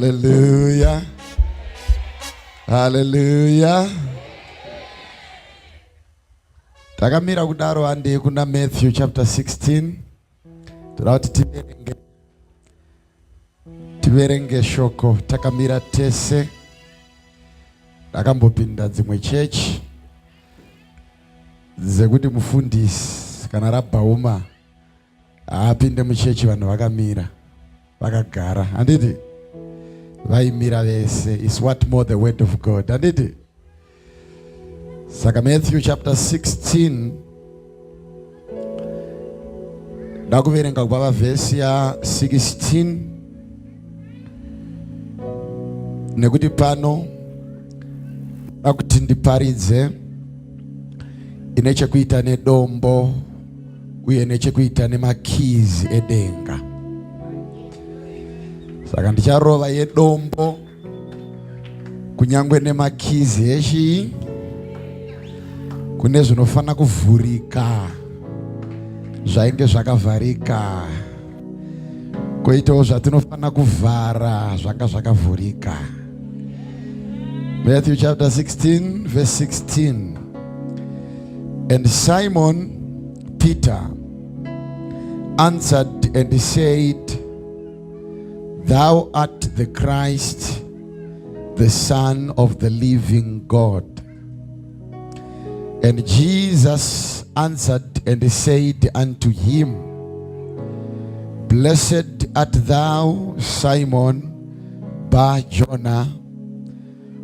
Hallelujah. Hallelujah. Takamira kudaro ande kuna Matthew chapter 16. Turauti tiverenge shoko. Takamira tese. Takambopinda dzimwe church. Zekuti mufundisi kana rabhauma apinde muchechi vanhu vakamira vakagara handiti vaimira vese is what more the word of God handiti. Saka Matthew chapter 16 ndakuverenga kubva vhesi ya 16 nekuti pano ndakuti ndiparidze ine chekuita nedombo uye nechekuita nemakeys edenga. Saka ndicharova yedombo kunyangwe nemakeys echi kune zvinofana kuvhurika zvainge zvakavharika, koitawo zvatinofana kuvhara zvanga zvakavhurika. Matthew chapter 16 verse 16. And Simon Peter answered and said, Thou art the Christ, the Son of the living God. And Jesus answered and said unto him, Blessed art thou, Simon Bar-Jonah,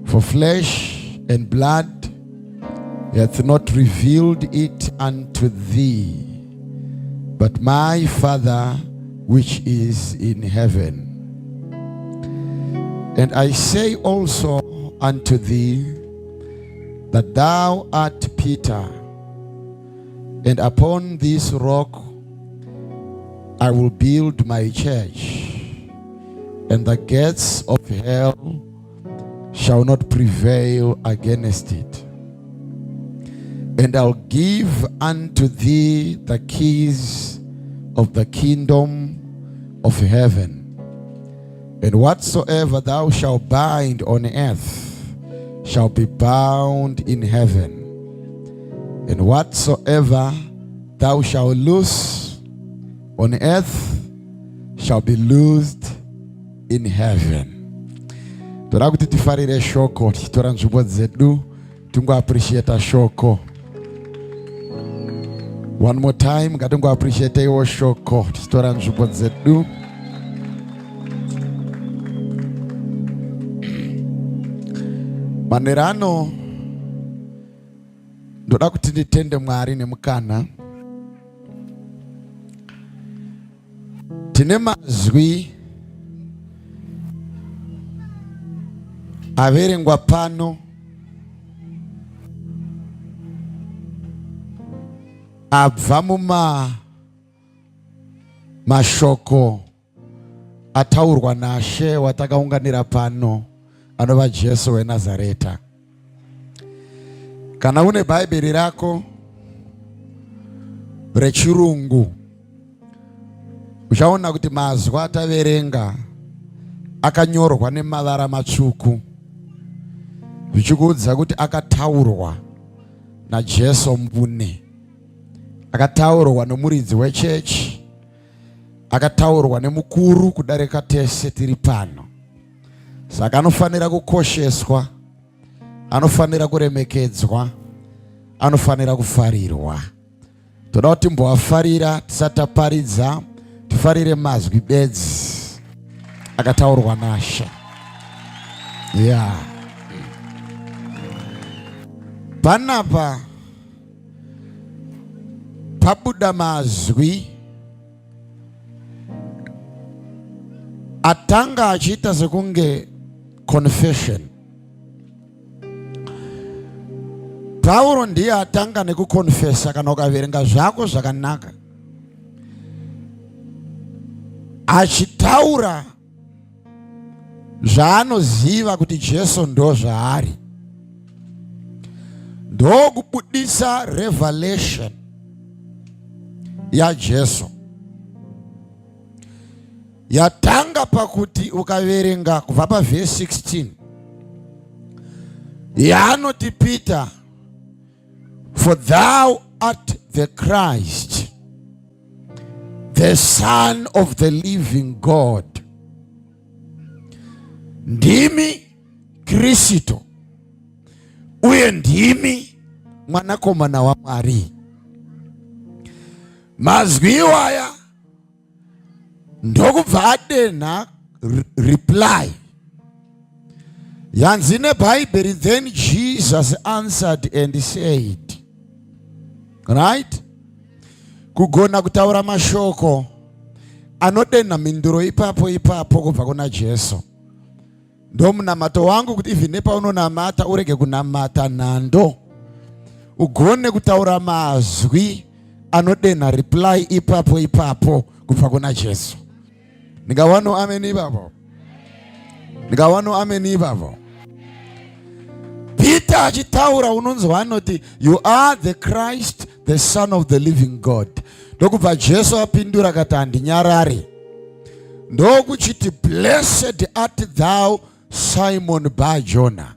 for flesh and blood hath not revealed it unto thee, but my Father which is in heaven. And I say also unto thee, that thou art Peter, and upon this rock I will build my church, and the gates of hell shall not prevail against it. And I'll give unto thee the keys of the kingdom of heaven. And whatsoever thou shalt bind on earth shall be bound in heaven. And whatsoever thou shalt loose on earth shall be loosed in heaven. Toda kuti tifarire shoko, titora nzvimbo dzedu, tungo appreciate shoko. One more time, ngatungo appreciate your shoko, titora nzvimbo dzedu. Manerano ndoda kuti nditende Mwari nemukana. Tine mazwi averengwa pano abva mashoko ataurwa naShe watakaunganira pano anova Jesu weNazareta. Kana une Bhaibheri rako rechirungu uchaona kuti mazwi ataverenga akanyorwa nemavara matsvuku, zvichikuudza kuti akataurwa naJesu mbune, akataurwa nomuridzi wechechi, akataurwa nemukuru kudarika tese tiri pano. Saka anofanira kukosheswa, anofanira kuremekedzwa, anofanira kufarirwa. Toda kuti mboafarira tisataparidza, tifarire mazwi bedzi akataurwa naShe. Yeah. Panapa pabuda mazwi atanga achiita sekunge confession. Paulo ndiye atanga nekukonfesa kana ukaverenga zvako zvakanaka, achitaura zvaanoziva kuti Jesu ndo zvaari, ndokubudisa revelation yaJesu. yatanga pakuti ukaverenga kubva paverse 16 yaanoti Peter, for thou art the Christ, the Son of the living God. Ndimi Kristo uye ndimi mwanakomana wa Mwari. Mazwi iwaya ndokubva adenha reply. Yanzi neBhayibheri, then Jesus answered and said. Right? Kugona kutaura mashoko anodenha minduro ipapo kubva kuna Jesu. Ndo munamato wangu kuti even nepaunonamata urege kunamata nhando, ugone kutaura mazwi anodenha reply ipapo kubva kuna Jesu. Ningawano amen ipapo. Ningawano amen ipapo. Peter achitaura unonzwa anoti, you are the Christ, the Son of the living God. Ndokubva Jesu apindura kati handinyarare. Ndokuchiti, blessed art thou Simon Bar Jonah,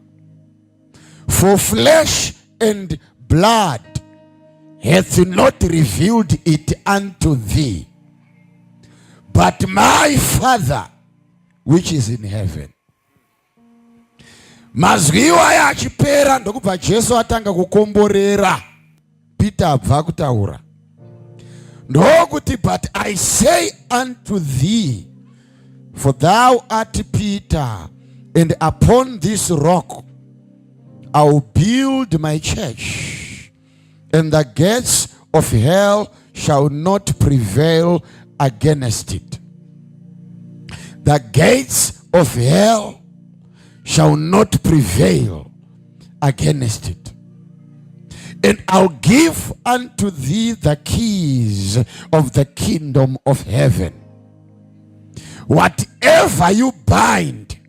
for flesh and blood hath not revealed it unto thee, but my Father which is in heaven. Mazwi iwaya achipera ndokubva Jesu atanga kukomborera Peter abva kutaura. Ndokuti, but I say unto thee, for thou art Peter, and upon this rock I will build my church, and the gates of hell shall not prevail against it. The gates of hell shall not prevail against it. And I'll give unto thee the keys of the kingdom of heaven. Whatever you bind,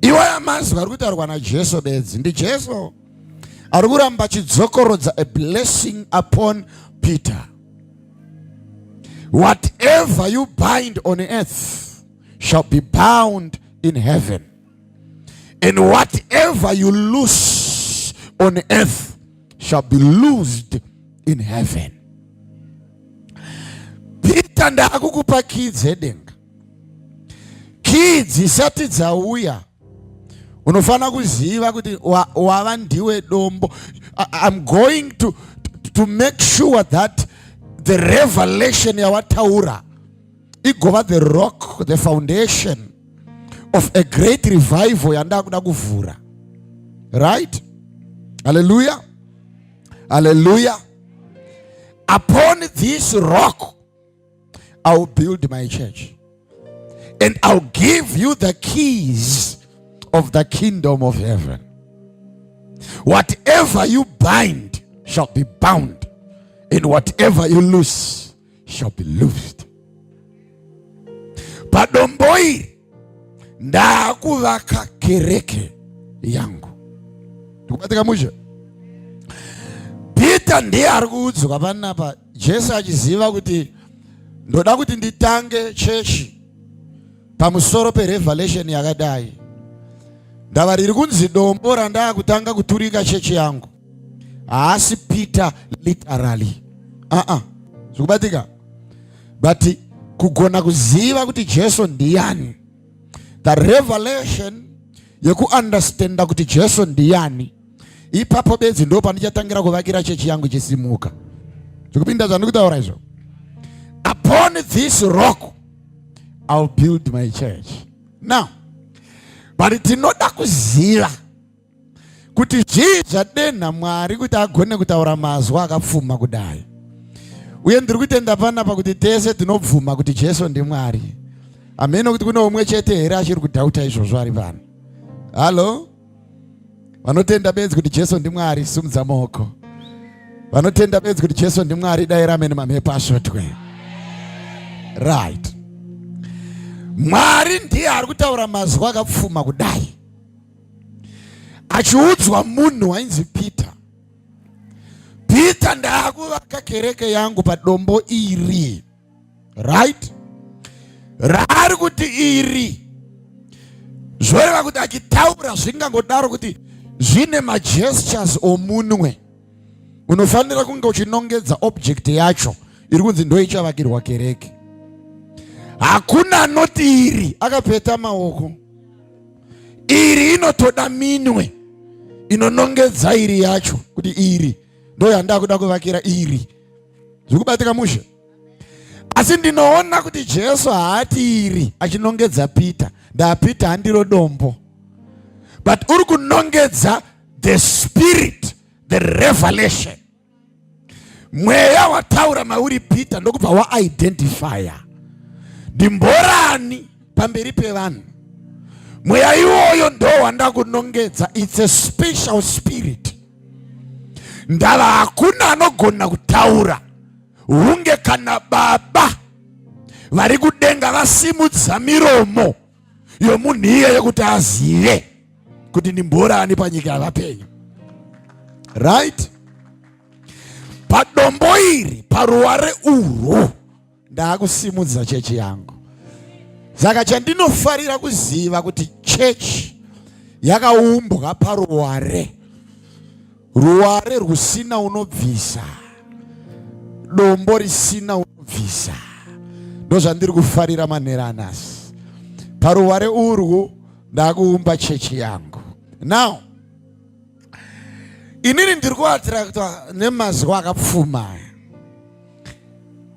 iwaya mazwi ari kutaurwa naJesu bedzi. Ndi Jesu ari kuramba achidzokorodza a blessing upon Peter. Whatever you bind on earth shall be bound in heaven, and whatever you loose on earth shall be loosed in heaven. Peter ndakukupa kids edenga. Kids isati dzauya unofana kuziva kuti wava ndiwe dombo. I'm going to make sure that the revelation yawataura igova the rock, the foundation of a great revival yandakuda kuvhura. Right? Hallelujah. Hallelujah. Upon this rock I will build my church, and I'll give you the keys of the kingdom of heaven. Whatever you bind shall be bound, and whatever you loose shall be loosed. Padomboi ndakuvaka kereke yangu. Tukubatika mwisho. Peter ndiye ari kuudzwa panapa. Jesu achiziva kuti ndoda kuti nditange chechi pamusoro perevelation yakadai. Ndava riri kunzi dombo randaa kutanga kuturika chechi yangu. Haasi Peter literally. Zikubatika. But kugona kuziva kuti Jesu ndiyani. The revelation yeku understanda kuti Jesu ndiyani. Ipapo bedzi ndo pandichatangira kuvakira chechi yangu chisimuka. Zvikupinda zvandikutaura izvo. Upon this rock I'll build my church. Now, but tinoda kuziva kuti zvizadenha Mwari kuti agone kutaura mazwi akapfuma kudai. Uye ndiri kutenda panapa kuti tese tinobvuma kuti Jesu ndiMwari. Ameno kuti kune umwe chete here achiri kudhauta izvozvo ari pano. Halo? Vanotenda bedzi kuti Jesu ndiMwari, simudza maoko. Vanotenda bedzi kuti Jesu ndiMwari, dai ramene mamhepo asvotwe. Right. Mwari ndiye ari kutaura mazwi akapfuma kudai. Achiudzwa munhu wainzi Peter. Peter ndakuvaka kereke yangu padombo iri. Right? Rari kuti iri. Zvoreva kuti achitaura zvingangodaro kuti zvine magestures omunwe. Unofanira kunge uchinongedza object yacho iri kunzi ndo ichavakirwa kereke. Hakuna anoti iri akapeta maoko. Iri inotoda minwe inonongedza iri yacho kuti iri ndo yandakuda kuvakira iri. Zvikubatika mushe. Asi ndinoona kuti Jesu haati iri achinongedza Peter. Da Peter handiro dombo. But uri kunongedza the spirit, the revelation. Mweya wataura mauri Peter ndokubva wa-identifier. Ndimborani pamberi pevanhu. Mweya iwoyo ndo wanda kunongedza. It's a special spirit. Ndava hakuna anogona kutaura hunge kana Baba vari kudenga vasimudza miromo yomunhu iyeye kuti azive kuti ndimborani panyika yavapenyu. Right? Padombo iri, paruware urwu, ndakusimudza chechi yangu. Saka chandinofarira kuziva kuti chechi yakaumbwa paruware. Ruware rusina unobvisa. Dombo risina unobvisa. Ndozvandiri kufarira manhero anasi. Paruware urwu ndakuumba chechi yangu. Now, inini ndiri kuattractwa nemazwi akapfuma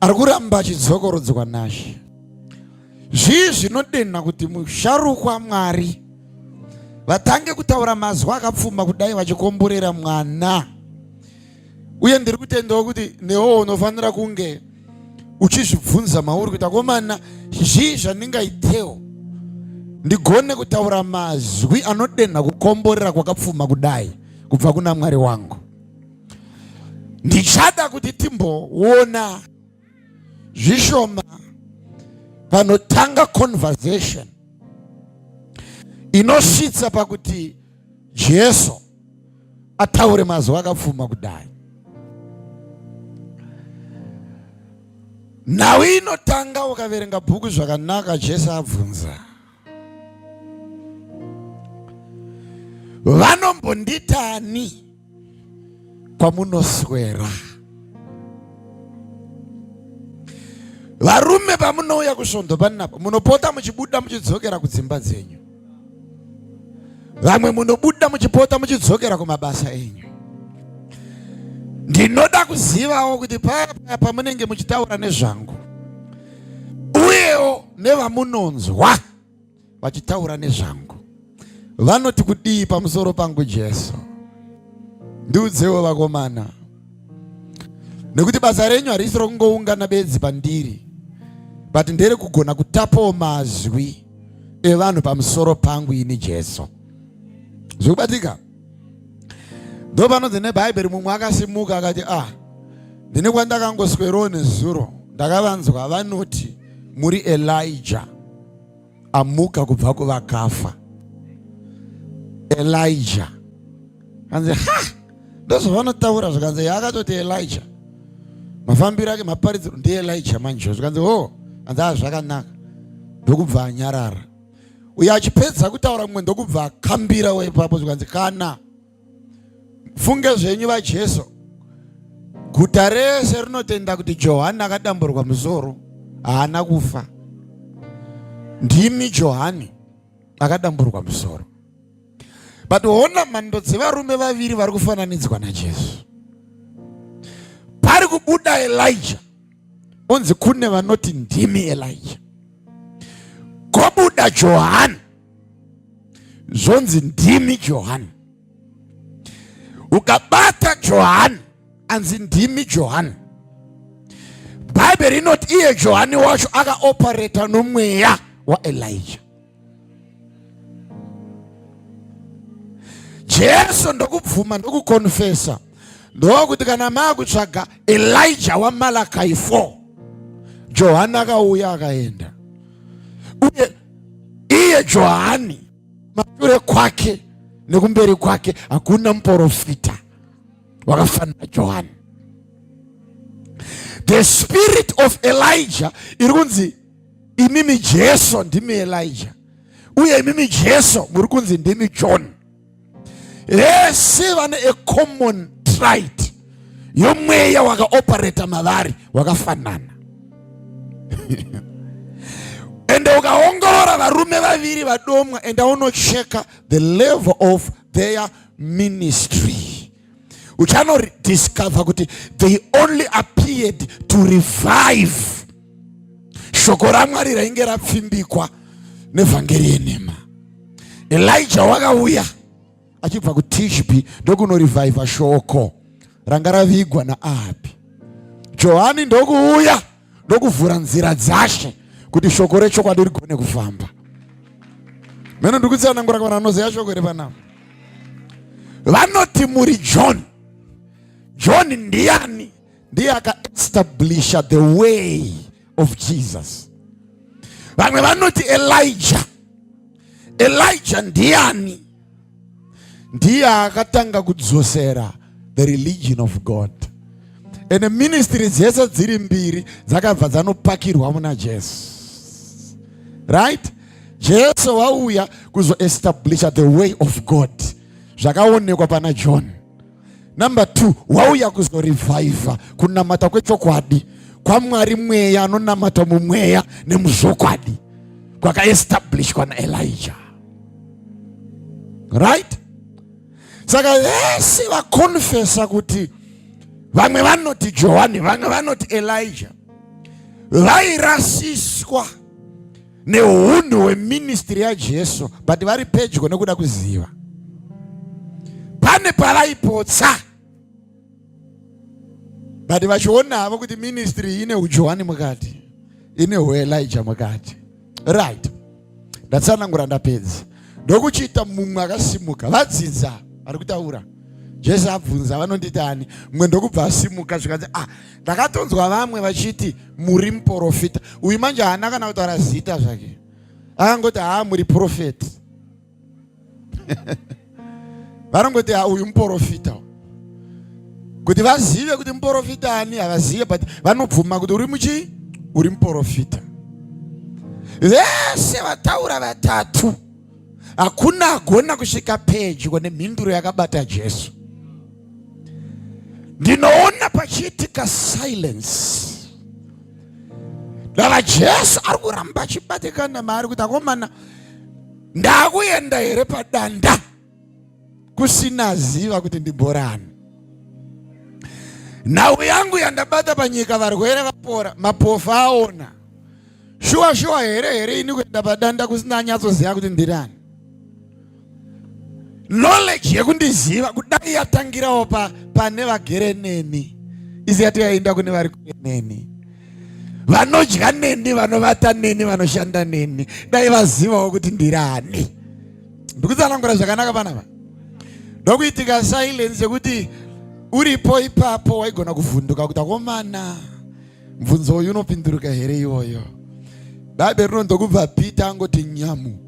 ari kuramba achidzokorodzwa naShe. Zvii zvinodena kuti musharukwa Mwari vatange kutaura mazwi akapfuma kudai vachikomborera mwana. Uye ndiri kutendawo kuti newo unofanira kunge uchizvibvunza mauri kuti akomana, zvii zvandingaitewo ndigone kutaura mazwi anodena kukomborera kwakapfuma kudai kubva kuna Mwari wangu. Ndichada kuti timboona zvishoma panotanga conversation inosvitsa pakuti Jesu ataure mazwi akapfuma kudai. Nhau inotanga ukaverenga bhuku zvakanaka. Jesu abvunza, vanombonditani kwamunoswera? Varume pamunouya kusvondo panapa munopota muchibuda muchidzokera kudzimba dzenyu. Vamwe munobuda muchipota muchidzokera kumabasa enyu. Ndinoda kuzivawo kuti paya pamunenge muchitaura nezvangu uyewo nevamunonzwa vachitaura nezvangu vanoti kudii pamusoro pangu Jesu? Ndiudzewo vakomana, nekuti basa renyu harisi rokungoungana bedzi pandiri, but ndere kugona kutapawo mazwi evanhu pamusoro pangu ini Jesu. Zvikubatika? Ndo panonzi neBhaibheri mumwe akasimuka akati, ndine kwandakangoswerawo nezuro ndakavanzwa vanoti muri Elijah amuka kubva kuvakafa. Elijah. Kanzi ndozvavanotaura zvikanzi akatoti Elijah. Mafambiro ake maparidziro ndiElijah manje. Zvikanzi kanzi zvakanaka. Ndokubva anyarara. Uye achipedza kutaura mumwe ndokubva akambirawo ipapo zvikanzi kana funge zvenyu vaJesu. Guta rese rinotenda kuti Johani akadamburwa musoro haana kufa. Ndimi Johani akadamburwa musoro. But ona mhando dzevarume vaviri vari kufananidzwa naJesu. Pari kubuda Elijah, onzi kune vanoti ndimi Elijah. Kobuda Johani, zonzi ndimi Johani. Ukabata Johani, anzi ndimi Johani. Bhaibheri inoti iye Johani wacho akaoperata nomweya waElijah. Jesu ndokubvuma ndokukonfesa ndokuti kana maakutsvaga Elijah waMalachi 4, Johani akauya akaenda. Uye iye Johani mashure kwake nekumberi kwake hakuna muprofita wakafanana Johani. The spirit of Elijah iri kunzi imimi Jesu ndimi Elijah, uye imimi Jesu muri kunzi ndimi John. Vese vane a common trait yomweya wakaoperata mavari wakafanana. Ende ukaongorora varume vaviri vadomwa enda unocheka the level of their ministry, uchano discover kuti they only appeared to revive shoko raMwari rainge rapfimbikwa nevhangeri yenhema. Elijah wakauya achibva kuTishbi ndokunoreviva shoko ranga ravigwa naAhabhi. Johani ndokuuya ndokuvhura nzira dzashe kuti shoko rechokwadi rigone kufamba. Meno ndikutsanangura kana anoziva shoko repanapa. Vanoti muri John. John ndiani? Ndiye akaestablisha the way of Jesus. Vamwe vanoti Elijah. Elijah ndiani? Ndiye akatanga kudzosera the religion of God. Ene ministry dzese dziri mbiri dzakabva dzanopakirwa muna Jesu. Right? Jesu wauya kuzoestablisha the way of God. Zvakaonekwa pana John. Number 2, wauya kuzoreviva kunamata kwechokwadi kwaMwari mweya anonamata mumweya nemuzokwadi kwakaestablishwa naElijah. Right? Saka vese vakonfesa kuti vamwe vanoti Johani, vamwe vanoti Elijah vairasiswa neunhu hweministry yaJesu, but vari pedyo nekuda kuziva. Pane pavaipotsa, but vachiona havo kuti ministry ine uJohani mukati, ine uElijah mukati. Right? Ndatsanangura ndapedza. Ndokuchiita mumwe akasimuka, vadzidza vari kutaura. Jesu abvunza vanonditani, mumwe ndokubva asimuka zvikanzi ndakatonzwa vamwe vachiti muri muprofita. Uyu manje haana kana kutaura zita zvake, akangoti muri profeti. Vanongoti uyu muprofita. Kuti vazive kuti muprofita ani havazive, but vanobvuma kuti uri muprofita. Vese vataura vatatu hakuna agona kusvika pedyo nemhinduro yakabata Jesu. Ndinoona pachiitika silence. Dava Jesu ari kuramba achibatikana maari kuti akomana ndakuenda here padanda kusina ziva kuti ndimborani. Nhau yangu yandabata panyika varwere vapora, mapofu aona. Shuwa here ini kuenda padanda kusina nyatsoziva kuti ndirani. Knowledge yekundiziva kudai yatangirawo pane vagere neni, izi yati yaenda kune vari kure neni, vanodya neni, vanovata neni, vanoshanda neni, dai vazivawo kuti ndirani. Ndikutsanangura zvakanaka panapa. Ndokuitika silence yekuti uripo ipapo waigona kuvhunduka kuti akomana mvunzo uyu unopinduruka here iyoyo. Bhaibheri rinondokubva Peter angoti nyamu.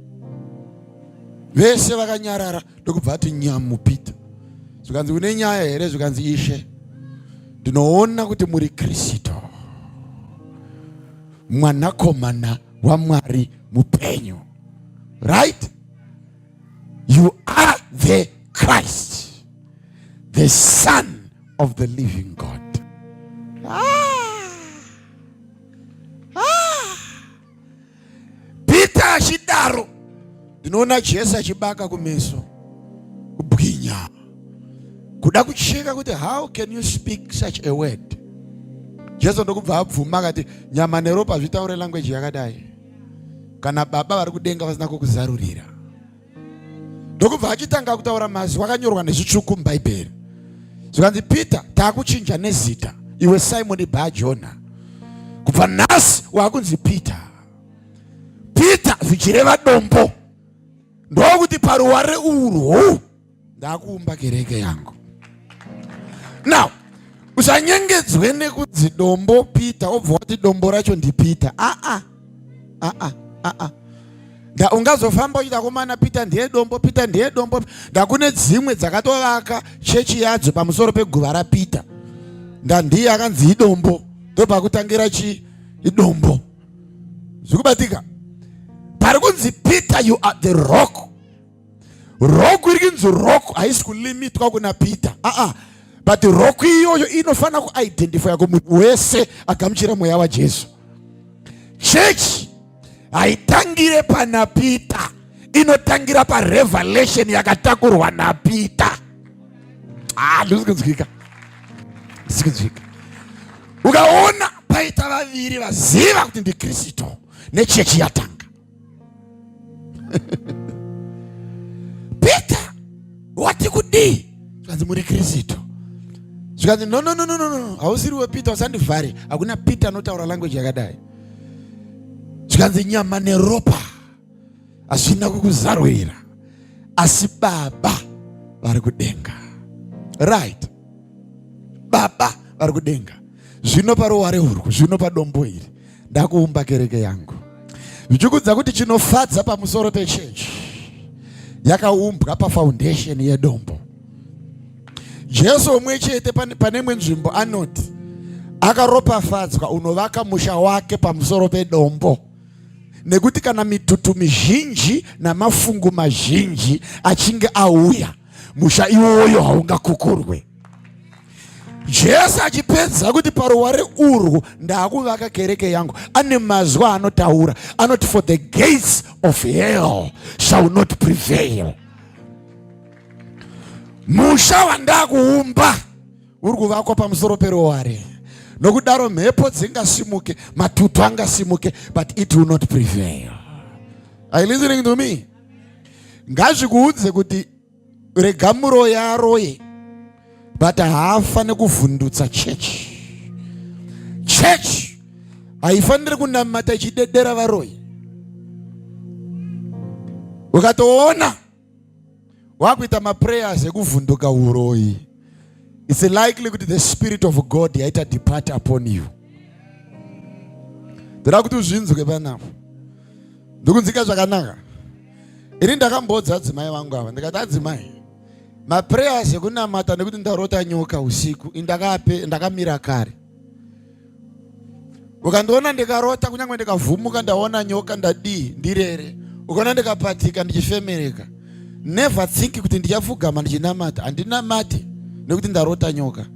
Vese vakanyarara ndokubva ati nyamu Peter. Zvikanzi une nyaya here? Zvikanzi Ishe, ndinoona kuti muri Kristu, mwanakomana waMwari mupenyu. Right? You are the Christ, the Son of the living God. Peter achidaro, ndinoona Jesu achibaka kumeso, kubwinya, kuda kucheka kuti how can you speak such a word? Jesu ndokubva abvuma akati nyama neropa zvitaure language yakadai, kana baba vari kudenga vasina kukuzarurira. Ndokubva achitanga kutaura mazwi akanyorwa nezvitsvuku muBhaibheri. Zvikanzi Peter, taakuchinja nezita, iwe Simon Bar-Jona, kubva nhasi waakunzi Peter. Peter zvichireva dombo. Ndokuti paruware urwu ndakuumba kereke yangu. Now, usanyengedzwe nekunzi dombo Peter obva wati dombo racho ndiPeter. Da ungazofamba uchita komana Peter ndiye dombo, Peter ndiye dombo. Ndakune dzimwe dzakatovaka chechi yadzo pamusoro peguva raPeter. Ndiye akanzi idombo. Ndopakutangira idombo. Zukubatika. Parikunzi Peter, you are the rock. Rock irikinzi rock haisi kulimit kwa kuna Peter. But the rock iyoyo inofana ku identify ko muntu wese akamchira mweya wa Jesu. Church haitangire pana Peter, inotangira pa revelation yakatakurwa na Peter. Lusikunzwika. Ukaona paita vaviri vaziva kuti ndi Kristo nechechi yatanga. Peter wati kudi zvanzi muri Kristo. Zvanzi no hausiriwe Peter, usandivhare. Hakuna Peter anotaura language yakadai. Zvanzi nyama neropa asina kukuzarwira, asi Baba vari kudenga. Right, Baba vari kudenga. Zvino paruware urwu, zvino padombo iri ndakuumba kereke yangu. Zvichikudza kuti chinofadza pamusoro pechechi yakaumbwa pafoundation yedombo. Jesu omwe chete pane imwe nzvimbo anoti akaropafadzwa unovaka musha wake pamusoro pedombo, nekuti kana mitutu mizhinji namafungu mazhinji achinge auya, musha iwoyo haungakukurwe. Jesu achipedza kuti paruware urwu ndakuvaka kereke yangu, ane mazwa anotaura, anoti for the gates of hell shall not prevail. Musha wandakuumba uri kuvakwa pamusoro peruware, nokudaro mhepo dzingasimuke, matutu angasimuke, but it will not prevail. Are you listening to me? Ngazvikuudze kuti regamuro yaroye, but haafane kuvhundutsa church. Church haifaniri kunamata ichidedera varoyi. Ukatoona wakuita maprayers ekuvhunduka uroyi, it's likely kuti the spirit of God yaita depart upon you. Ndira kuti uzvinzwe panapo. Ndikunzika zvakanaka. Ini ndakambodza adzimai vangu ava, ndikati adzimai, maprayers ekunamata nekuti ndarota nyoka usiku ndakamira kare. Ukandiona ndikarota kunyange ndikavhumuka ndaona nyoka ndadii ndirere, ukaona ndikapatika ndichifemereka, never think kuti ndichapfugama ndichinamata. Handinamati nekuti ndarota nyoka.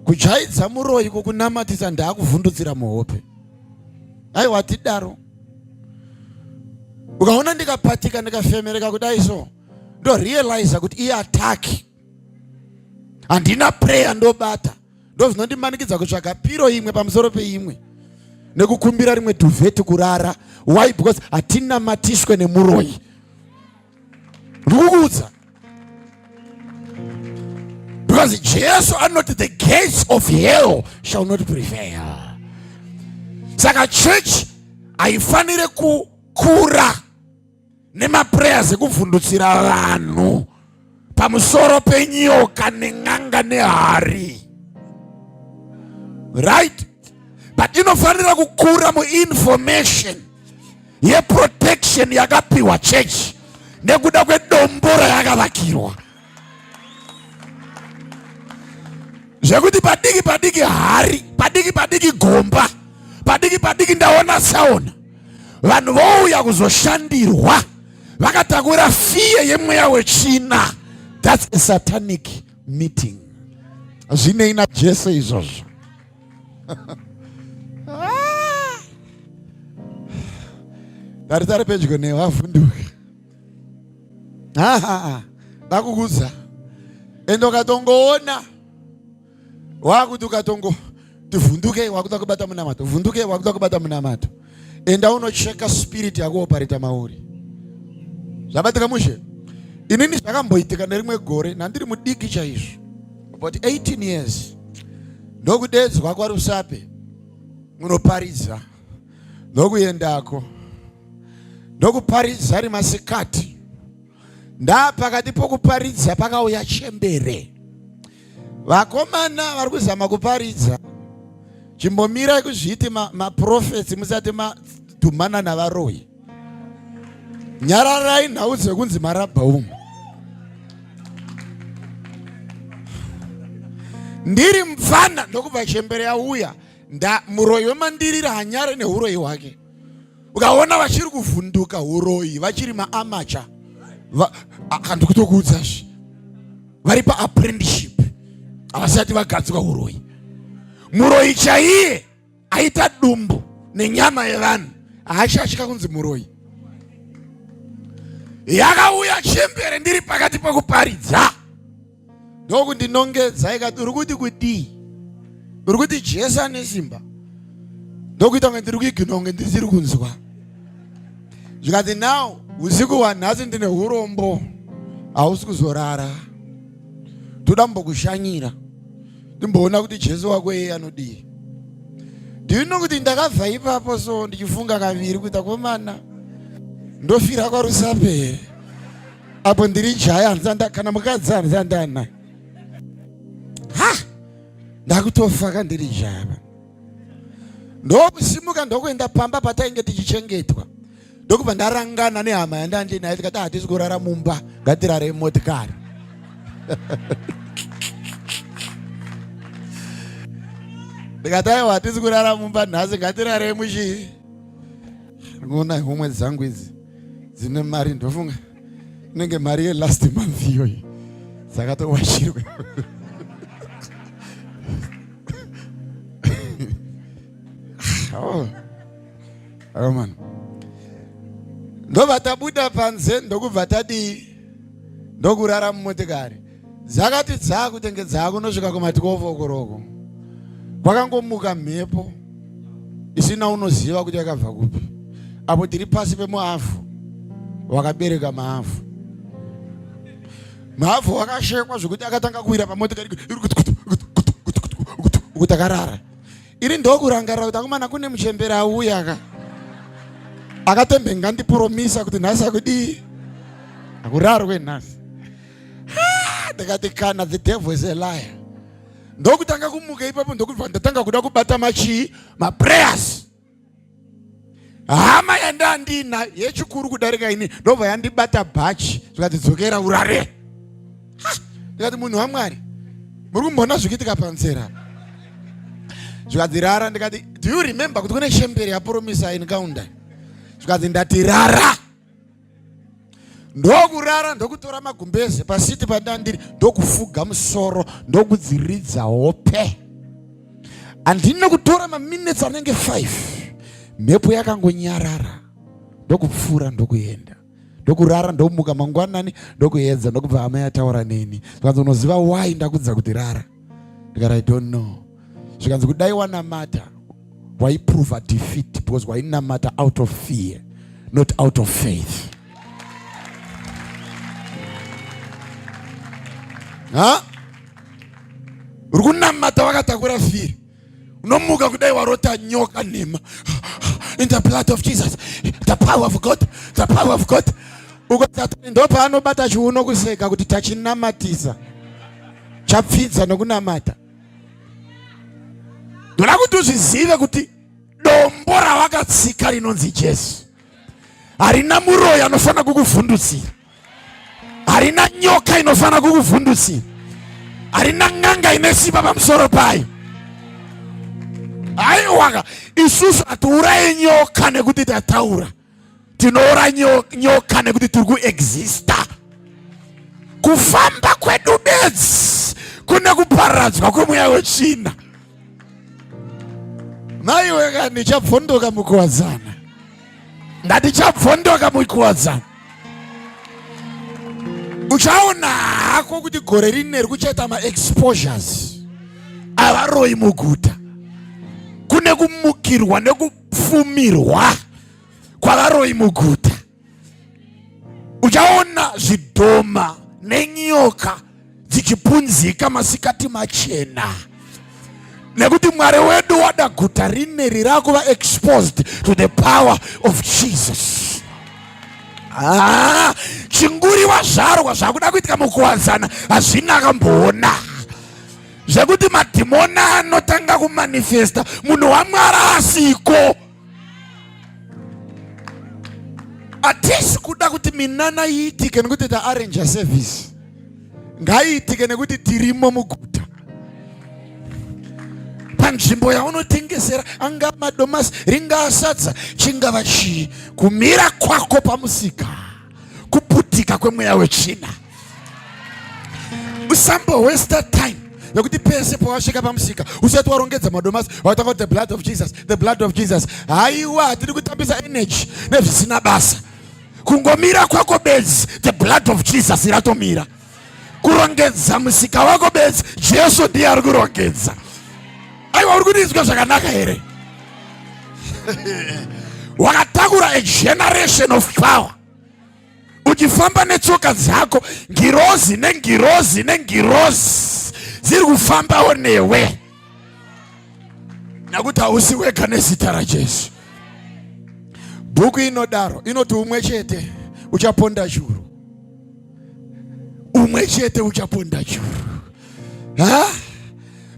Kuchaidza muroyi kukunamatisa ndakuvhundutsira muhope. Aiwa tidaro. Ukaona ndikapatika ndikafemereka kudai so, ndo realize kuti iye attack. Handina prayer ndobata. Ndo zvinondimanikidza kutsvaga piro imwe pamusoro peimwe, nekukumbira rimwe dhuvheti kurara. Why? Because hatinamatiswe nemuroyi. Ndikukudza. Because Jesus anoti the gates of hell shall not prevail. Saka church haifanire kukura nemaprayers ekuvhundutsira vanhu pamusoro penyoka neng'anga nehari. Right? But inofanira kukura muinformation yeprotection yakapiwa church nekuda kwedombo rayakavakirwa. Zvekuti padiki hari, padiki gomba, padiki ndaona saona, vanhu vouya kuzoshandirwa vakatakura fiye yemweya wechina. That's a satanic meeting. Zvineina Jesu izvozvo. Taritari pedyo newe avhunduke. Ndakukudza. Ende ukatongoona wakuti ukatongo tivhunduke wakuda kubata munamato, vhunduke wakuda kubata munamato, enda unocheka spirit yako oparita mauri. Zvabatika mushe. Inini zvakamboitika nerimwe gore, nandiri mudiki chaizvo, about 18 years. Ndokudedzwa kwaRusape munoparidza, ndokuendako ndokuparidza ari masikati. Ndapakati pokuparidza pakauya chembere. Vakomana vari kuzama kuparidza, chimbomirai kuzviti maprofeti musati madhumana navaroyi. Nyararai nhau dzekunzi marabha umu. Ndiri mfana ndokubva chembere yauya, muroyi wemandirira hanyare neuroyi hwake. ukaona vachiri kuvhunduka uroyi vachiri maamacha akandikutokuudza vari paapprenticeship havasati vagadzikwa uroyi. Muroyi chaiye aita dumbu nenyama yevanhu haachasvika kunzi muroyi. Yakauya chembere ndiri pakati pekuparidza ndokundinongedza ikati uri kuti kudii, uri kuti Jesu ane simba. Ndokuita kunge ndiri kuiginonge ndisiri kunzwa. Zvikati now usiku hwanhasi ndine urombo hausi kuzorara, toda mbokushanyira ndimboona kuti Jesu wako yeye anodii. Ndino kuti ndakabva ipapo so ndichifunga kaviri kuita komana ndofira kwarusape apo ndiri jaya hanzanda kana mukadzi hanzandana ndakutofaka ndiri jaya. Ndokusimuka ndokuenda pamba patainge tichichengetwa, ndokubva ndarangana nehama yandandinayo tikati hatisi kurara mumba, ngatirare motikari. Ndikati aiwa hatisi kurara mumba nhasi, ngatirare muchii. Ngona homwe dzangu idzi dzine mari, ndofunga inenge mari yelast month iyoyi dzakatowashirwa. Man, ndobva tabuda panze ndokubva tadii, ndokurara mumotikari. Dzakati dzakutenge dzakunosvika kuma12 okoroko, kwakangomuka mhepo isina unoziva kuti yakabva kupi. Apo tiri pasi pemuhavhu wakabereka mahavhu. Mahavhu wakashekwa zvokuti akatanga kuwira pamotikari kuti akarara. Iri ndokurangarira kuti akomana kune muchembere auya akatembenga ndipromisa kuti nhasi akudii, akurarwe nhasi. Ndikati kana the devil is a liar. Ndokutanga kumuka ipapo ndokubva ndatanga kuda kubata maprayers. Hama yandandina yechikuru kudarika ini ndobva yandibata bhachi zvikati dzokera urare. Ndikati munhu waMwari muri kumbona zvikiitika panzera. Zvikati rara, ndikati do you remember kuti kune shembere yapromisa encounter? Zvikati ndati rara. Ndokurara ndokutora magumbeze pasiti pandandiri ndokufuga musoro ndokudziridza hope. Andina kutora maminutes anenge 5. Mhepo yakangonyarara ndokupfura ndokuenda. Ndokurara ndomuka mangwanani ndokuedza ndokubva hama yataura neni. Zvikanzi unoziva why ndakudza kuti rara? Ndikati I don't know. Zvikanzi kudai wanamata waiprove a defeat because wainamata out of fear, not out of faith. Uri kunamata wakatakura fear. Unomuka kudai warota nyoka nema. In the blood of Jesus, the power of God, the power of God. Ukatata ndopa anobata chiuno kuseka kuti tachinamatisa. Chapfidza nokunamata. Ndoda kuti uzvizive kuti dombo rawakatsika rinonzi Jesu harina muroyi anofana kukuvhundutsira, harina nyoka inofana kukuvhundutsira, harina n'anga ine simba pamusoro payo. Aiwa, isusu hatiurayi nyoka nekuti tataura, tinoura nyoka nekuti tiri kuexista. Kufamba kwedu bedzi kune kuparadzwa kwemweya wetsvina. Maiweka ndichabvondoka mukuwadzana, ndichabvondoka mukuwadzana. Uchaona hako kuti gore rineri kuchaita ma-exposures avaroyi muguta. Kune kumukirwa nekupfumirwa kwavaroyi muguta. Uchaona zvidhoma nenyoka dzichipunzika masikati machena. Nekuti Mwari wedu wada guta rineri rakuva exposed to the power of Jesus. Chinguriwa zvarwa zvakuda kuitika mukuwadzana hazvina akamboona. Zvekuti madhimona anotanga kumanifesta munhu waMwari asiko. Hatisi kuda kuti minana iitike nekuti taarrange service. Ngaiitike nekuti tirimo muguta. panzvimbo yaunotengesera anga madomasi ringaa sadza chingava chii, kumira kwako pamusika kuputika kwemweya wetsvina. Usambo waste time nokuti pese pawasvika pamusika usati warongedza madomasi watanga kuti the blood of Jesus, the blood of Jesus. Haiwa, hatiri kutambisa energy nezvisina basa. Kungomira kwako bedzi, the blood of Jesus iratomira. Kurongedza musika wako bedzi, Jesu ndiye ari kurongedza. Aiwa, uri kudizwa zvakanaka here? Wakatakura a generation of power. Uchifamba netsoka dzako, ngirozi nengirozi nengirozi ziri kufambawo newe. Nakuti hausi wega nezita raJesu. Bhuku inodaro, inoti umwe chete uchaponda churu. Umwe chete uchaponda churu.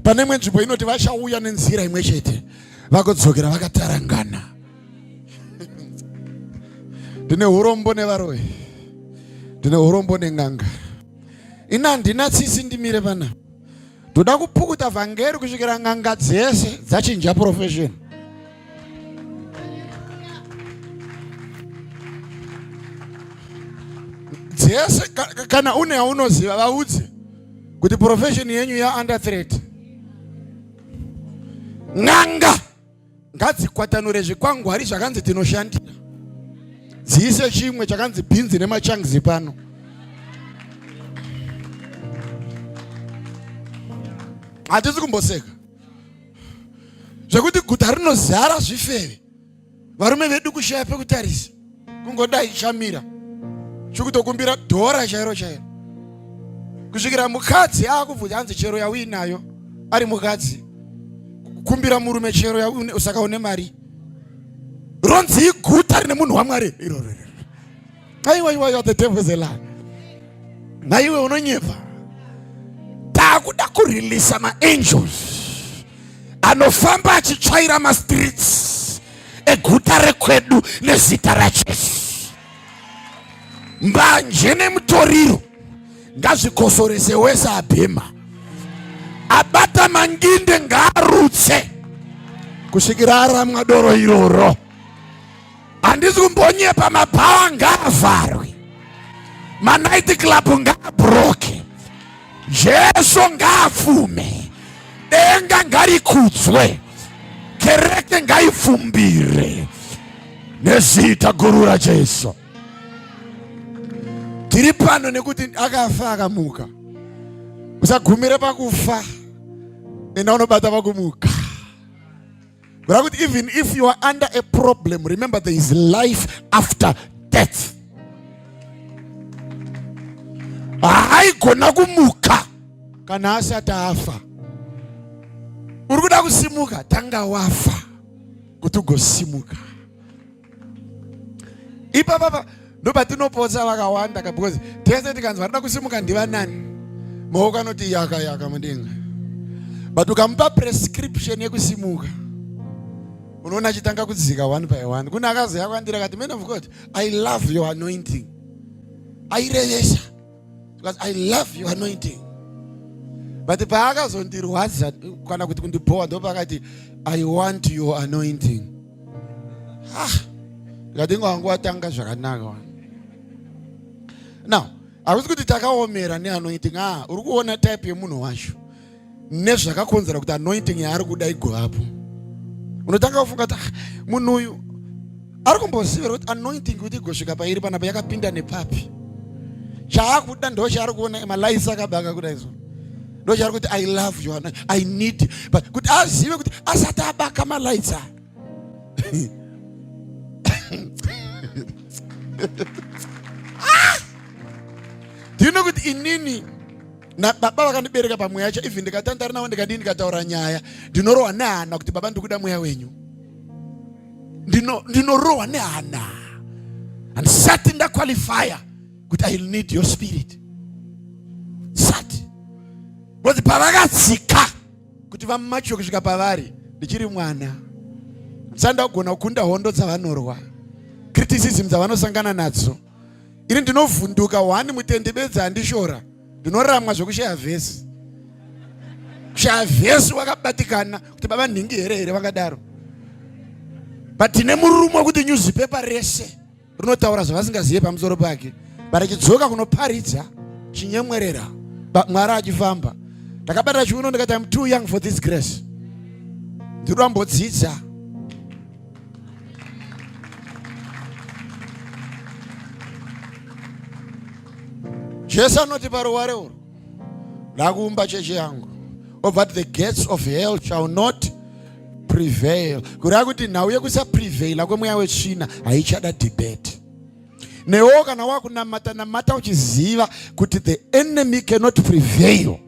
Pane imwe nzvimbo inoti vachauya nenzira imwe chete vakodzokera vakatarangana. Ndine urombo nevaroyi, ndine urombo neng'anga. Ina ndina tsitsi ndimire pana, ndoda kupukuta vhangeri kusvikira ng'anga dzese dzachinja profession. Dzese kana une yaunoziva vaudze kuti profession yenyu ya under threat. Ng'anga ngadzikwatanure zvikwangwari zvakanzi tinoshandira, dziise chimwe chakanzi bhinzi nemachangzi pano. Hatisi kumboseka zvekuti guta rinozara zvifeve, varume vedu kushaya pekutarisa, kungodai chamira chikutokumbira dhora chairo chairo, kusvikira mukadzi akubvunza hanzi chero yauinayo ari mukadzi, kukumbira murume chero usaka une mari. Ronzi iguta rine munhu waMwari iroro. Aiwa, the devil is a lie. Naiwe unonyepa. Takuda kurelease ma-angels anofamba achitsvaira ma-streets eguta rekwedu nezita raJesu. Mbanje nemutoriro ngazvikosorese wese abhema, abata manginde ngaarutse kusvikira aramwa doro iroro. Handisi kumbonyepa, mabhawa ngaavharwe, manaiti club ngaabroke, Jesu ngaafume, denga ngarikudzwe, kereke ngaifumbire nezita guru raJesu. Tiri pano nekuti akafa akamuka. Usagumire pakufa ena unobata pakumuka. But even if you are under a problem, remember there is life after death. Haigona kumuka kana asati afa. Uri kuda kusimuka, tanga wafa kuti ugosimuka. Ipapa ndopatinopotsa vakawanda, because tese tikanzi varida kusimuka ndiva nani, maoko anoti yaka mudenga. But ukamupa prescription yekusimuka, unoona achitanga kudzika one by one. Kuna akazoya kwandira akati, man of God, I love your anointing. Airevesha because I love your anointing. But paakazondirwadza kana kuti kundipowa ndopakati, I want your anointing. Ngatinga wangu watanga zvakanaka. Now, akusi kuti takaomera neanointing. Uri kuona type yemunhu wacho nezvakakonzera kuti anointing yaari kuda igovapo. Unotanga kufunga kuti munhu uyu ari kumbozivira kuti anointing kuti igosvika pairi panapa yakapinda nepapi. Chaakuda ndo chaari kuona malaisa akabaka kudai so. Ndo chaari kuti I love you, I need, but kuti azive kuti asati abaka malaisa. Do you know kuti inini na baba vakandibereka pamweya cha, even ndikatandara nawo ndikadini ndikataura nyaya, ndinorohwa nehana kuti baba ndikuda mweya wenyu. Ndinorohwa nehana. And sati ndaqualifya kuti I need your spirit. Sati. Because pavakatsika kuti vamacho kusvika pavari ndichiri mwana, sanda kugona kukunda hondo dzavanorwa, criticism dzavanosangana nadzo. Ini ndinovhunduka wani mutendebedza handishora, ndinoramwa zvokushaya vhesi. kushaya vhesi wakabatikana kuti baba nhingi here vakadaro. But tine murume wekuti newspaper rese rinotaura zvavasingazive pamusoro pake, but achidzoka kunoparidza chinyemwerera Mwari achifamba. Ndakabata chiuno ndikati I'm too young for this grace. Ndiri ambodzidza. Jesu anoti paruware urwu, ndakuumba chechi yangu, but the gates of hell shall not prevail. Kureva kuti nhau yekusaprevaila kwemweya wetsvina haichada debate. Newo kana wakunamata uchiziva kuti the enemy cannot prevail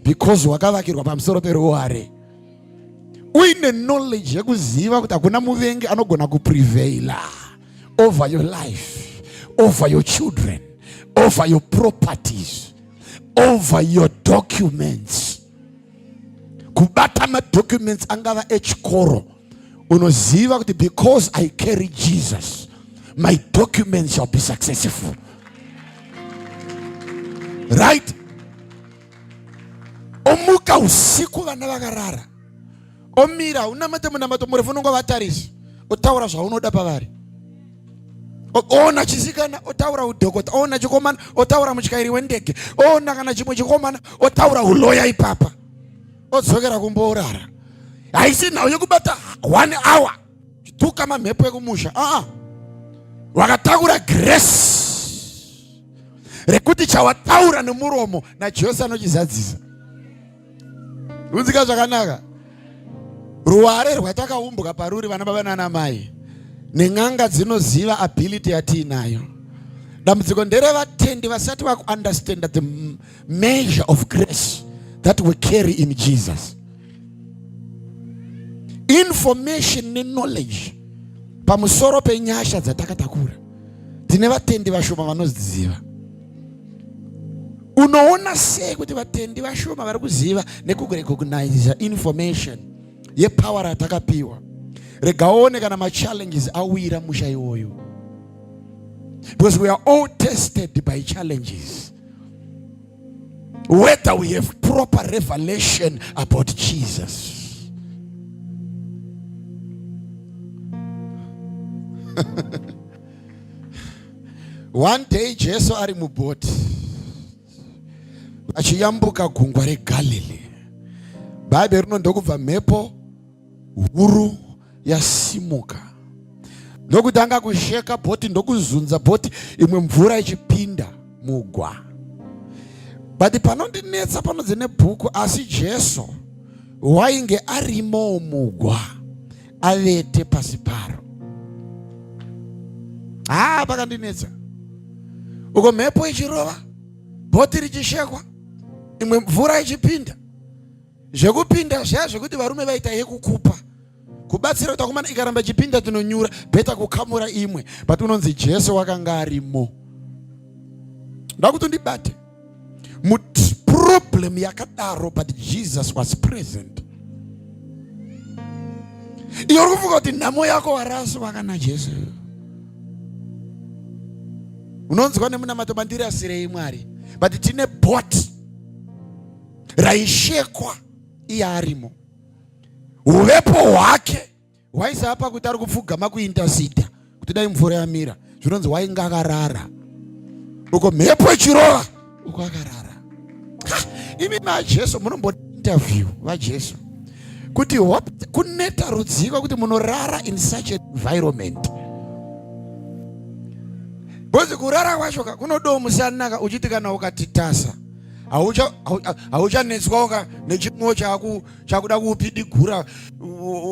because wakavakirwa pamusoro peruware. Uine knowledge yekuziva kuti hakuna muvengi anogona kuprevaila over your life, over your children, over your properties, over your documents. Kubata ma documents angava echikoro, unoziva kuti because I carry Jesus, my documents shall be successful. Right? Omuka usiku vana vakarara. Omira unamate munamato murefu nongo vatarisi. Otaura zvaunoda pavari. Ona chisikana otaura udhokota, ona chikomana otaura muchikairi wendege, ona kana chimwe chikomana otaura uloya ipapa. Odzokera kumboorara. Haisi nhau yekubata 1 hour chituka mamhepo ekumusha. Wakatakura grace rekuti chawataura nemuromo naJesu anochizadzisa. Unzika zvakanaka. Ruware rwatakaumbwa paruri vana baba nana mai, neng'anga dzinoziva ability yatiinayo. Dambudziko nderevatendi vasati vakuunderstand the measure of grace that we carry in Jesus. Information ne knowledge pamusoro penyasha dzatakatakura tine vatendi vashoma vanoziva. Unoona sei kuti vatendi vashoma vari kuziva nekurecognize information yepower ratakapiwa? Regaone kana machallenges awira musha iwoyo, because we are all tested by challenges, whether we have proper revelation about Jesus. One day Jesu ari muboti achiyambuka gungwa reGalilee, Bhaibheri rinondokubva mhepo huru yasimuka ndokutanga kusheka bhoti, ndokuzunza bhoti, imwe mvura ichipinda mugwa. But panondinetsa panodze nebhuku, asi Jesu wainge arimo mugwa avete pasi paro. Pakandinetsa uko mhepo ichirova, bhoti richishekwa, imwe mvura ichipinda. Zvekupinda zvaya zvekuti varume vaita yekukupa kubatsira kuti akomana ikaramba chipinda tinonyura, bheta kukamura imwe, but unonzi Jesu wakanga arimo. Ndakuti ndibate problem yakadaro, but Jesus was present. Iyo kuvuga kuti nhamo yako waraswa kana Jesu. Unonzwa nemunamato mandiri asirei Mwari, but tine bhoti raishekwa iye arimo. Uvepo hwake hwaisa apa kuti ari kupfugama kuintasida kuti dai mvura yamira, zvinonzi wainga akarara uko mhepo ichirova uko akarara. Imi naJesu munomboda interview vaJesu kuti kuneta rudziko kuti munorara in such an environment. Bozi kurara kwacho kunodo musanaka uchiti kana ukatitasa hauchanetswa nechimwe chakuda kuupidigura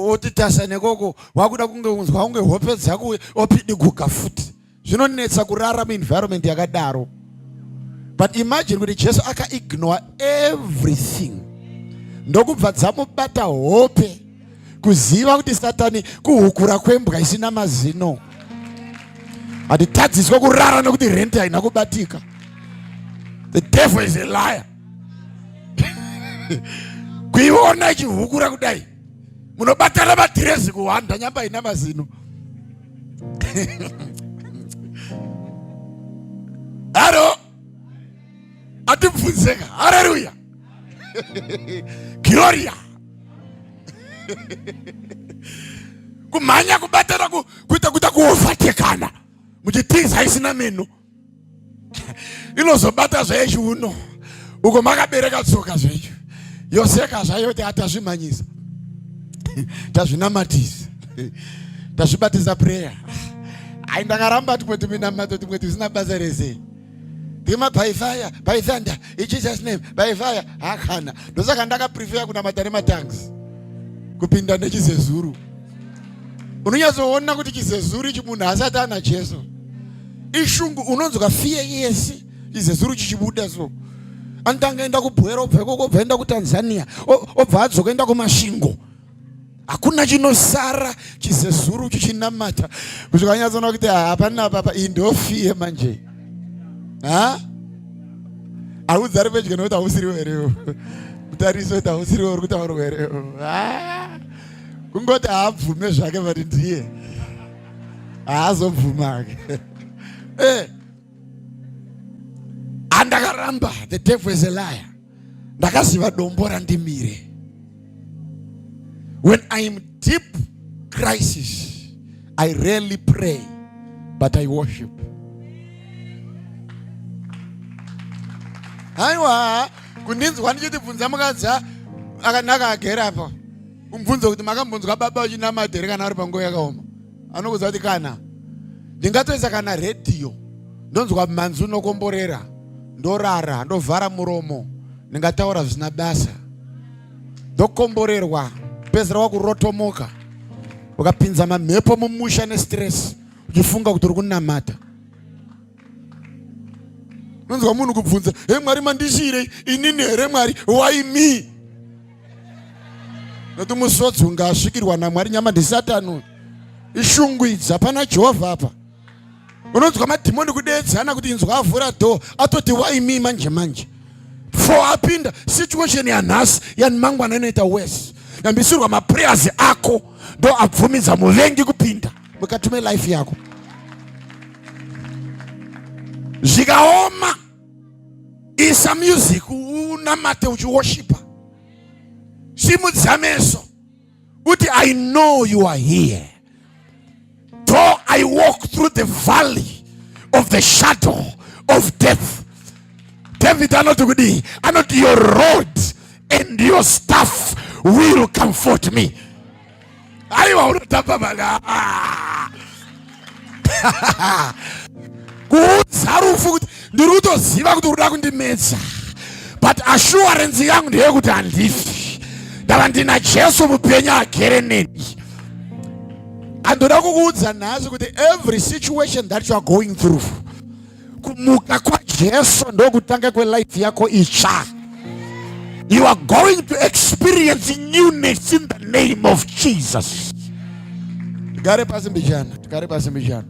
otitasa nekoko wakuda kunge unzwa unge hope dzako opidiguka futi. Zvinonetsa kurara muenvironment yakadaro. But imagine kuti Jesu akaignore everything ndokubva dzamubata hope kuziva kuti Satani kuhukura kwembwa isina mazino. Hatitadziswa kurara nekuti rente haina kubatika. The devil is a liar. Kuiona ichihukura kudai, munobatana madirezi kuhanda nyamba ina mazino. Halo, atibvunzeka. Haleluya. Gloria. Kumanya kubatana kuita kuovatekana. Muchitiza isina meno. Inozobata zvechiuno. Uko makabereka tsoka zvecho. Yoseka zvayote atazvimanyisa. Tazvinamatisa. Tazvibatiza prayer. Aindakaramba kuti minamato kuti zvisina basa rese. Dima by fire, by thunder, in Jesus name, by fire. Hakana. Ndosaka ndakaprefer kunamata nematongues. Kupinda nechizezuru. Unonyazoona kuti chizezuru ichi munhu asati ana Jesu. Ishungu unonzwa fear yesi. Chizezuru chichibuda so. Antanga enda kubwera obveko obvenda ku Tanzania. Obva adzokuenda kumashingo. Hakuna chinosara chizezuru chichinamata. Kuchikanyazona kuti hapana papa indofie manje. Ha? Audzari pedyo nokuti hausiri werewo. Mutariso kuti hausiri wewo kuti hauri werewo. Kungoti haabvume zvake vari ndiye. Haazobvumake. Andakaramba, the devil is a liar. Ndakaziva dombo randimire. When I am deep crisis, I rarely pray, but I worship. Aiwa, kundinzwa ndichitibvunza mukadza akanaka agera apa. Umbvunzo kuti makambonzwa baba uchinamadhere kana ari panguva yakaoma. Anokuudza kuti kana ndingatoisa kana radio ndonzwa manzu nokomborera ndorara ndovhara muromo ndingataura zvisina basa ndokomborerwa pezera wakurotomoka ukapinza mamhepo mumusha nestress uchifunga kuti uri kunamata. Nonzwa munhu kubvunza, "Hey Mwari mandishire inini here Mwari, why me?" Nokuti musodzi ungasvikirwa naMwari nyama ndisatani. Ishungwidza pana Jehovha apa. Unonzwa madhimoni kudedzana kuti inzwa avhura door atoti why me manje manje. For apinda situation yanhasi yanimangwana inoita worse. Yambisirwa maprayers ako ndo abvumidza muvengi kupinda mukati melife yako. Zvikaoma isa music unamate uchiworshipa. Simudza meso uti I know you are here. Though I walk through the valley of the shadow of death. David anoti kudi anoti your rod and your staff will comfort me. Aiwa unotamba bala. Kuzarufu kuti ndiri kutoziva kuti urida kundimedza, but assurance yangu ndeyekuti handifi. Ndava ndina Jesu mupenyu agere neni. Andoda kukuudza nhasi kuti every situation that you are going through, kumuka kwaJesu ndokutanga kwelife yako itsva. You are going to experience newness in the name of Jesus. Tigare pasi mbijana.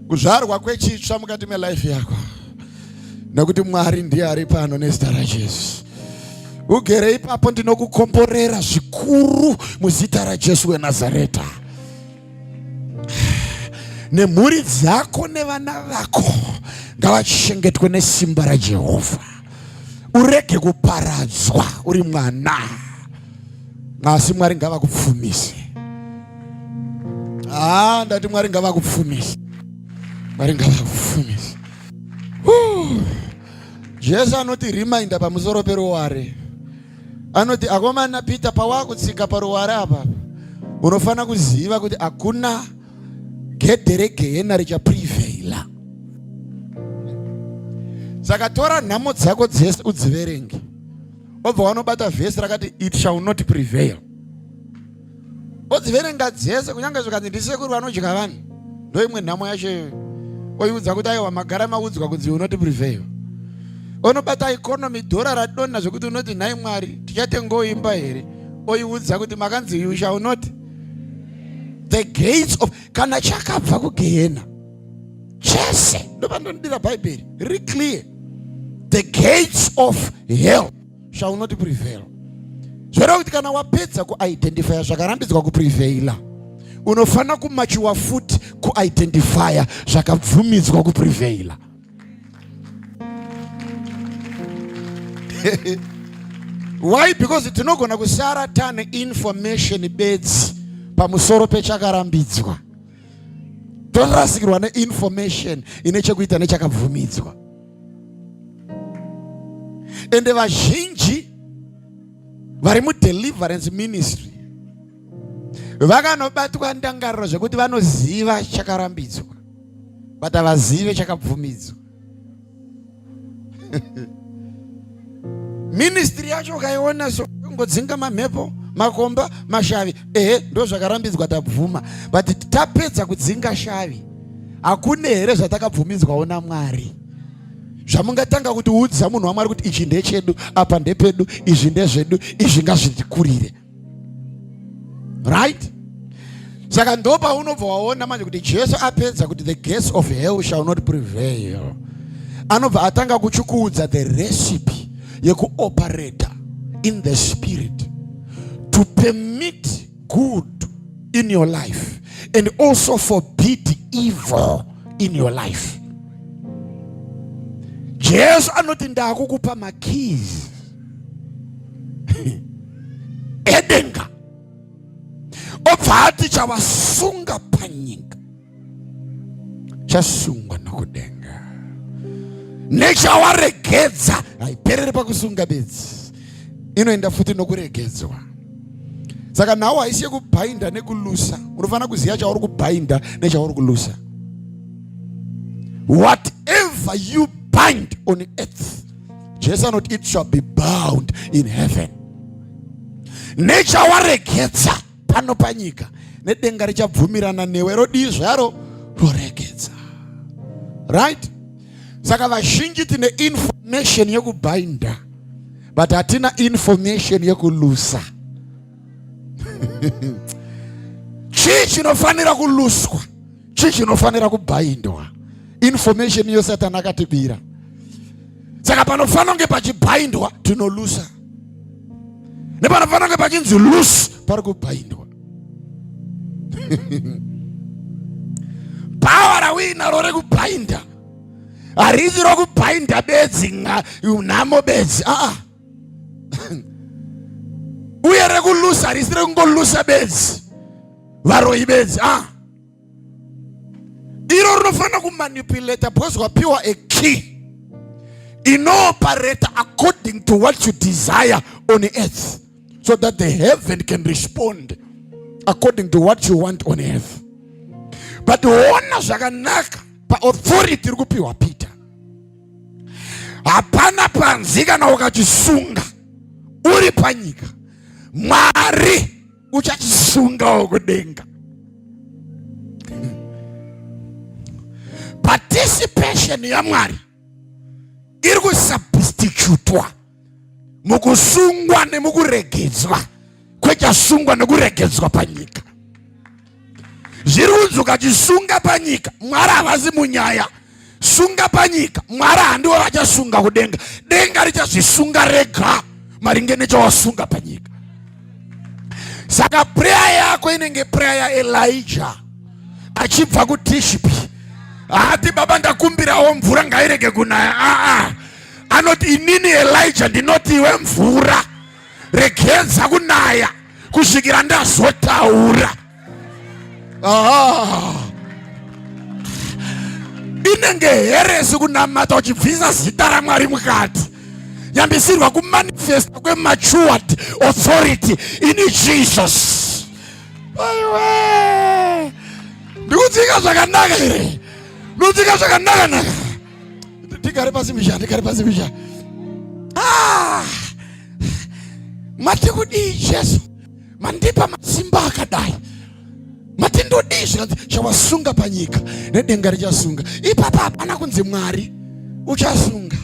Kuzvarwa kwechitsva mukati melife yako nekuti Mwari ndiye ari pano nezita raJesu. Ugere ipapo ndinokukomborera zvikuru muzita raJesu weNazareta. Nemhuri dzako nevana vako ngavachengetwe nesimba raJehovha. Urege kuparadzwa uri mwana. Asi Mwari ngavakupfumise. Ndati Mwari ngavakupfumise. Mwari ngavakupfumise. Jesu anoti reminder pamusoro peruware. Anoti akomana Peter pawakutsika paruware apa unofana kuziva kuti hakuna gedhe regehena richaprevaila. Saka tora nhamo dzako dzese udziverenge. Obva wanobata vhesi rakati it shall not prevail. Odziverenga dzese kunyange zvikanzi ndisekuru vanodya vanhu. Ndo imwe nhamo yacho oiudza kuti aiwa magara maudzwa kunzi you not prevail. Onobata economy dhora radonha zvokuti unoti nhai Mwari tichatengoimba here. Oiudza kuti makanzi you shall not. The gates of kana chakabva kugehena chese ndopandonodira Bible riri clear. The gates of hell shall not prevail. Zvoreva kuti kana wapedza kuidentifya zvakarambidzwa kuprevaila, unofana kumachiwa futi kuidentifya zvakabvumidzwa kuprevaila. Why? Because tinogona kusara tane information bedzi pamusoro pechakarambidzwa. Torasikirwa ne information ine chekuita nechakabvumidzwa. Ende vazhinji vari mudeliverance ministry vakanobatwa ndangariro zvekuti vanoziva chakarambidzwa but havazive chakabvumidzwa. Ministry yacho ukaiona songodzinga mamhepo, makomba, mashavi, ndo zvakarambidzwa tabvuma, but tapedza kudzinga shavi hakuna here zvatakabvumidzwawo naMwari. Zvamungatanga kuti udza munhu waMwari kuti ichi ndechedu, apa ndepedu, izvi ndezvedu, izvi ngazvitikurire. Right? Saka ndo paunobva waona manje kuti Jesu apedza kuti the gates of hell shall not prevail. Anobva atanga kuchikuudza the recipe yekuoperate in the spirit to permit good in your life and also forbid evil in your life. Jesu anoti ndakukupa makeys edenga obva ati chavasunga panyika chasungwa nokudenga, nechawaregedza haiperere pakusunga bedzi, inoenda futi nokuregedzwa. Saka nawo haisi yekubhainda nekulusa, unofanira kuziva chauri kubhainda nechauri kulusa. Whatever you bind on earth, Jesu anoti it shall be bound in heaven. Nechawaregedza pano panyika, nedenga richabvumirana newe rodii zvaro roregedza. Right? Saka vazhinji tine information yekubhainda but hatina information yekulusa. Chii chinofanira kuluswa, chii chinofanira kubhaindwa. Information iyo Satani akatibira. Saka panofanira kunge pachibhaindwa tinolusa, nepanofanira kunge pachinzi loose pari kubhaindwa. Power rawinaro rekubhainda harisi rokubhainda bedzi unamo bedzi, uye rekulusa harisi rekungolusa bedzi varoi bedzi, iro rinofanira kumanipulata because wapiwa a key inoperate according to what you desire on earth so that the heaven can respond according to what you want on earth. But ona zvakanaka pa authority rikupiwa Peter, hapana panzi kana ukachisunga uri panyika Mwari uchachisungawo kudenga. Participation ya Mwari iri kusubstitutwa mukusungwa nemukuregedzwa kwechasungwa nekuregedzwa panyika. Zviri kunzi ukachisunga panyika Mwari havasi munyaya, sunga panyika Mwari handiwo vachasunga kudenga, denga richazvisunga rega maringe nechawasunga panyika. Saka prayer yako inenge prayer ya Elijah achibva kuTishbi. Hati baba ndakumbirawo mvura ngairege kunaya, anoti inini Elijah ndinoti iwe mvura regedza kunaya kusvikira ndazotaura. Inenge heresi kunamata uchibvisa zita raMwari mukati, yambisirwa kumanifesta kwematured authority in Jesus. Aiwe ndikudzika zvakanaka here, ndikudzika zvakanaka naka. Tigare pasi misha, tigare pasi misha. Mati kudii Jesu, mandipa masimba akadai, mati ndodii chawasunga panyika nedenga richasunga. Ipapa hapana kunzi Mwari uchasunga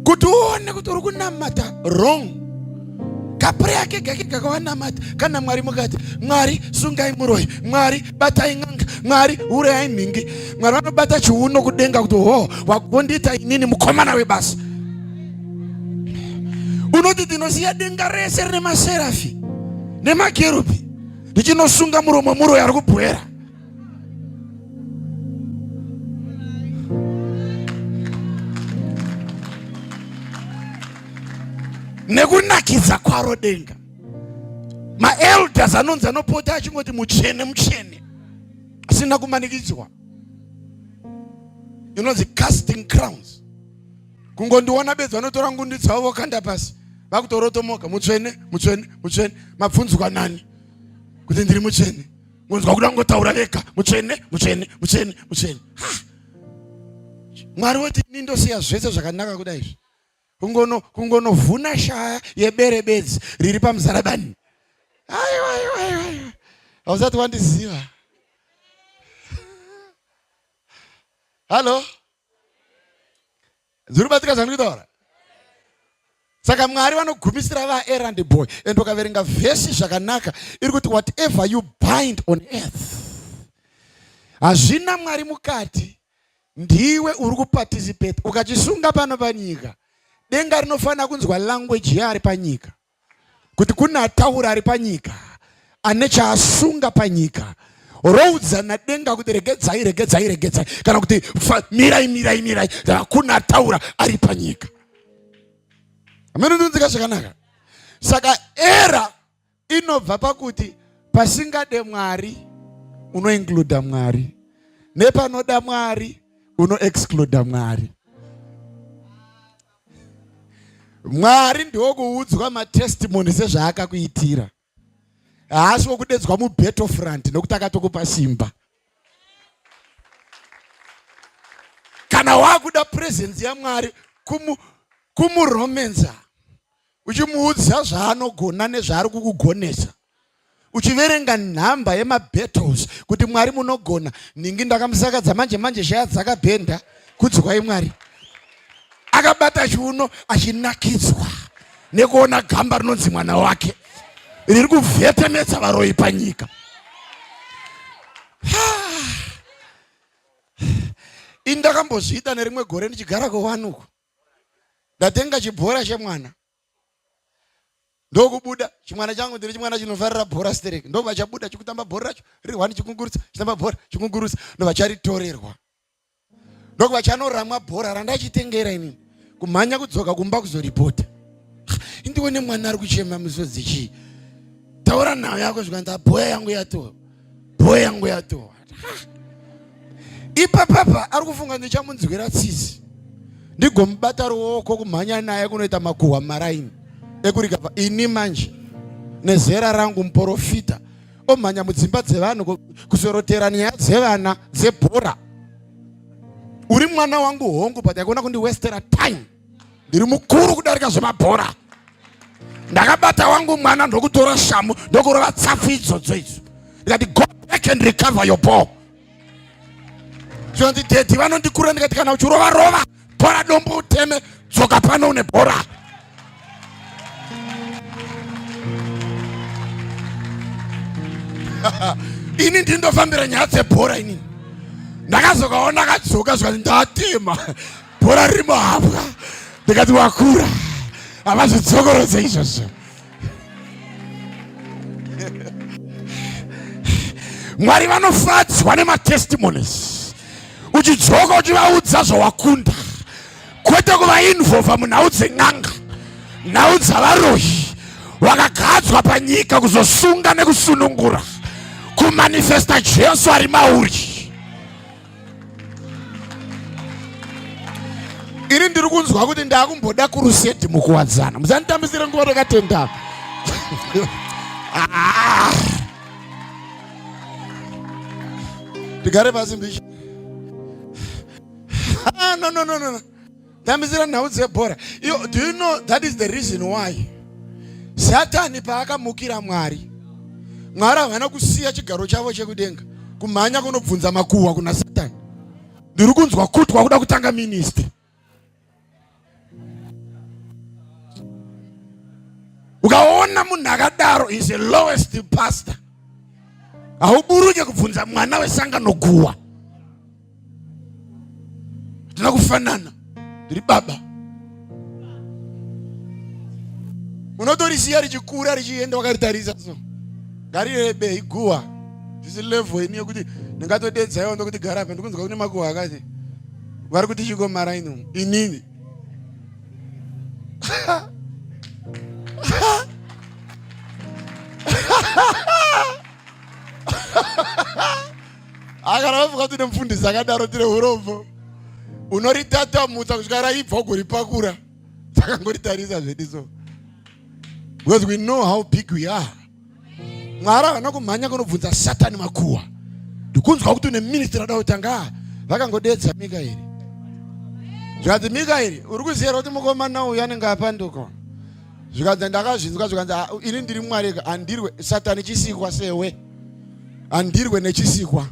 kuti uone kuti uri kunamata wrong. Kapreya kega kega kawanamata kana Mwari mukati Mwari sungai muroi, Mwari batai ng'anga, Mwari urayai mhingi, Mwari vanobata chiuno kudenga kuti wakundiita inini mukomana webasa. Unoti tinoziya denga rese rine maserafi nemakerubi ndichinosunga muromo muroi ari kubwera. nekunakidza kwaro denga. Maelders anonzi anopota achingoti muchene muchene asina kumanikidzwa. Inonzi casting crowns. Kungondiona bedzi vanotora ngundi dzavo vokanda pasi vakutorotomoka mutsvene mutsvene mutsvene. Mabvunzwa nani kuti ndiri mutsvene? Ngonzwa kuda kungotaura vega mutsvene mutsvene mutsvene mutsvene. Mwari woti nindosiya zvese zvakanaka kudai izvi kungonovhuna shaya yebere bedzi riri pamuzarabani. Aiwa hausati wandiziva. Halo, zviri kubatika zvandiri kutaura? Saka Mwari vanogumisira vaerrand boy. And ukaverenga vhesi zvakanaka iri kuti whatever you bind on earth, hazvina Mwari mukati, ndiwe uri kuparticipate. Ukachisunga pano panyika, denga rinofanira kunzwa language yaari panyika, kuti kuna ataura ari panyika ane chaasunga panyika. Roudza nadenga kuti regedzai regedzai regedzai, kana kuti mirai mirai mirai, kuna ataura ari panyika. Amene ndinzika zvakanaka. Saka era inobva pakuti pasingade Mwari unoinclude Mwari, nepanoda Mwari unoexclude Mwari. Mwari ndiwo kuudzwa matestimony sezvaakakuitira, haasi wokudedzwa mubattlefront nokuti akatokupa simba. Kana wakuda presence yaMwari kumuromenza, uchimuudza zvaanogona nezvaari kukugonesa, uchiverenga nhamba yemabattles kuti Mwari munogona, ningi ndakamusakadza manje manje shaya dzakabhenda kudzwai Mwari. Akabata chiuno achinakidzwa nekuona gamba rinonzi mwana wake riri kuvhetemedza varoi panyika. Indakambozviita nerimwe gore ndichigara kuwanuko, ndatenga chibhora chemwana ndokubuda. Chimwana changu ndiri chimwana chinofarira bhora stereki, ndobva chabuda chikutamba bhora racho riri wani chikungurutsa, chitamba bhora chikungurutsa, ndobva charitorerwa, ndobva chanoramwa bhora randachitengera inini, kumhanya kudzoka kumba kuzoripota. Indione mwana ari kuchema misodzi chii, taura nayo yako zvikanda bhoya yangu yatoa, bhoya yangu yatoa. Ipapapa ari kufunga ndichamunzwira tsitsi, ndigomubata ruoko kumhanya naye kunoita makuhwa maraini ekurika pa ini manje nezera rangu muprofita omhanya mudzimba dzevanhu kusorotera nyaya dzevana dzebhora. Uri mwana wangu hongu, but yakuona kundiwestera time, ndiri mukuru kudarika zvemabhora. Ndakabata wangu mwana ndokutora shamu ndokurova tsafu idzodzo idzo, ndikati go back and recover your ball. Zvondidhedhi vanondikura, ndikati kana uchirova rova bhora dombo uteme, dzoka pano une bhora. Ini ndindofambira nyaya dzebhora inini. Ndakazokaona akadzoka zvikati ndatema bhora riri muhapwa, ndikati wakura havazvidzokorodze izvozvo. Mwari vanofadzwa nematestimonies, uchidzoka uchivaudza zvawakunda, kwete kuvainvhovha munhau dzen'anga, nhau dzavaroi wakagadzwa panyika kuzosunga nekusunungura, kumanifesta Jesu ari mauri. Ini ndiri kunzwa kuti ndakumboda kuruseti mukuwadzana, musanditambisire nguva takatenda. Tigare pasi mbishi. No. Tambisira nhau dzebhora. Do you know that is the reason why Satani paakamukira Mwari, Mwari havana kusiya chigaro chavo chekudenga kumhanya kunobvunza makuhwa kuna Satani. Ndiri kunzwa kuti wakuda kutanga ministry. Ukaona munhu akadaro is the lowest pastor, hauburuke kubvunza mwana wesangano guwa. Tina kufanana, ndiri baba. Unotorisiya richikura richienda wakaritarisa so, garirebe iguwa tisi level ini yokuti ndingatodedza iwo ndokuti garape ndikunzwa kune makuhwa akati vari kuti chikomara ino inini. Akaravuka tine mufundisi akadaro tine urombo. Unoritata mutsa kusvika raibva ugoripakura. Takangoritarisa zvediso. Because we know how big we are. Mwari havana kumhanya kunobvunza Satani makuhwa. Ndikunzwa kuti une ministry rada kutanga. Vakangodedza Mikaeri. Zvikati Mikaeri, uri kuziva kuti mukomana uyu anenge apanduka. Zvikati ndakazvinzwa zvikanzi ini ndiri Mwari andirwe Satani chisikwa sewe. Andirwe nechisikwa.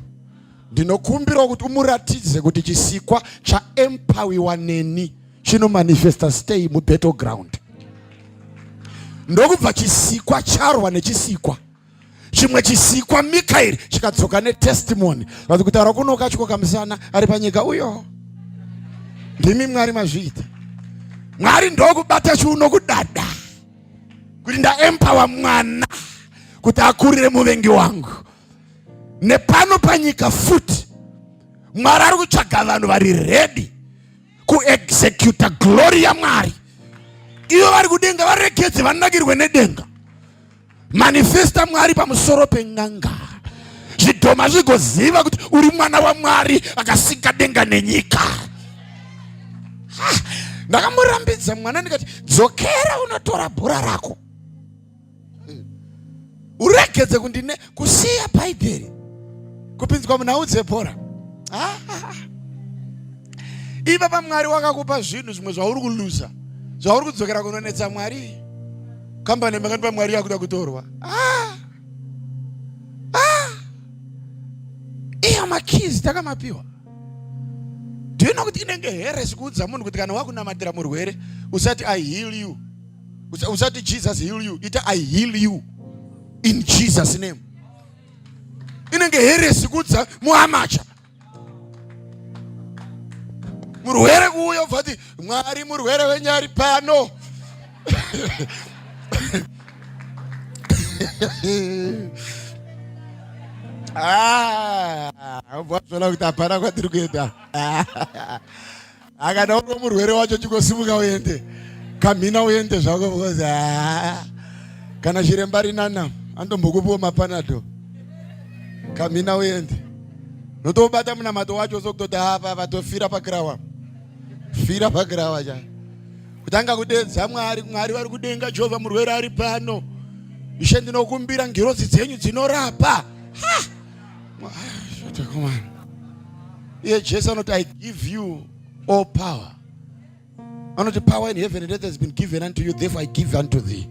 Ndinokumbira kuti umuratidze kuti chisikwa chaempawiwa neni chinomanifesta stay mubattleground. Ndokubva chisikwa charwa nechisikwa. Chimwe chisikwa Mikaeri chikadzoka netestimony. Kuti kutaura kuno kachikoka musana ari panyika uyo. Ndimi Mwari mazviita. Mwari ndokubata chiuno kudada. Kuti ndaempower mwana kuti akurire muvengi wangu. Nepano panyika futi Mwari ari kutsvaga vanhu vari ready kuexecuta glory yaMwari. Ivo vari kudenga varekedze vanakirwe nedenga. Manifesta Mwari pamusoro peng'anga. Zvidhoma zvigoziva kuti uri mwana waMwari akasika denga nenyika. Ndakamurambidza mwana ndikati dzokera unotora bhora rako. Urekedze kundine kusiya bhaibheri. Kupinzwa munaudze bhora. Iva paMwari wakakupa zvinhu zvimwe zvauri kuluza. Zvauri kudzokera kunonetsa Mwari. Kambani makanipa Mwari yakuda kutorwa. Iyo makizi takamapiwa. Do you know kuti inenge heresi kuudza munhu kuti kana wakunamatira murwere usati I heal you. Usati Jesus heal you. Ita I heal you in Jesus name. Inenge heresi kuudza muhamacha. Murwere kuuyo vati Mwari murwere wenyari pano. Ubvazvona kuti hapana kwatiri kuenda. Akada uri murwere wacho chikosimuka uende. Kamhina uende zvako because kana chiremba rinana andombokupiwa mapanado. Kamhina uende. Notobata munamato wacho sokutoti apa vatofira pakirawa. Fira pakirawa cha. Kutanga kudedza Mwari vari kudenga Jehovha murwere ari pano. Ishe ndinokumbira ngirozi dzenyu dzinorapa. Come on. Yeah, Jesus anoti I give you all power. Anoti power in heaven and earth has been given unto you, therefore I give unto thee.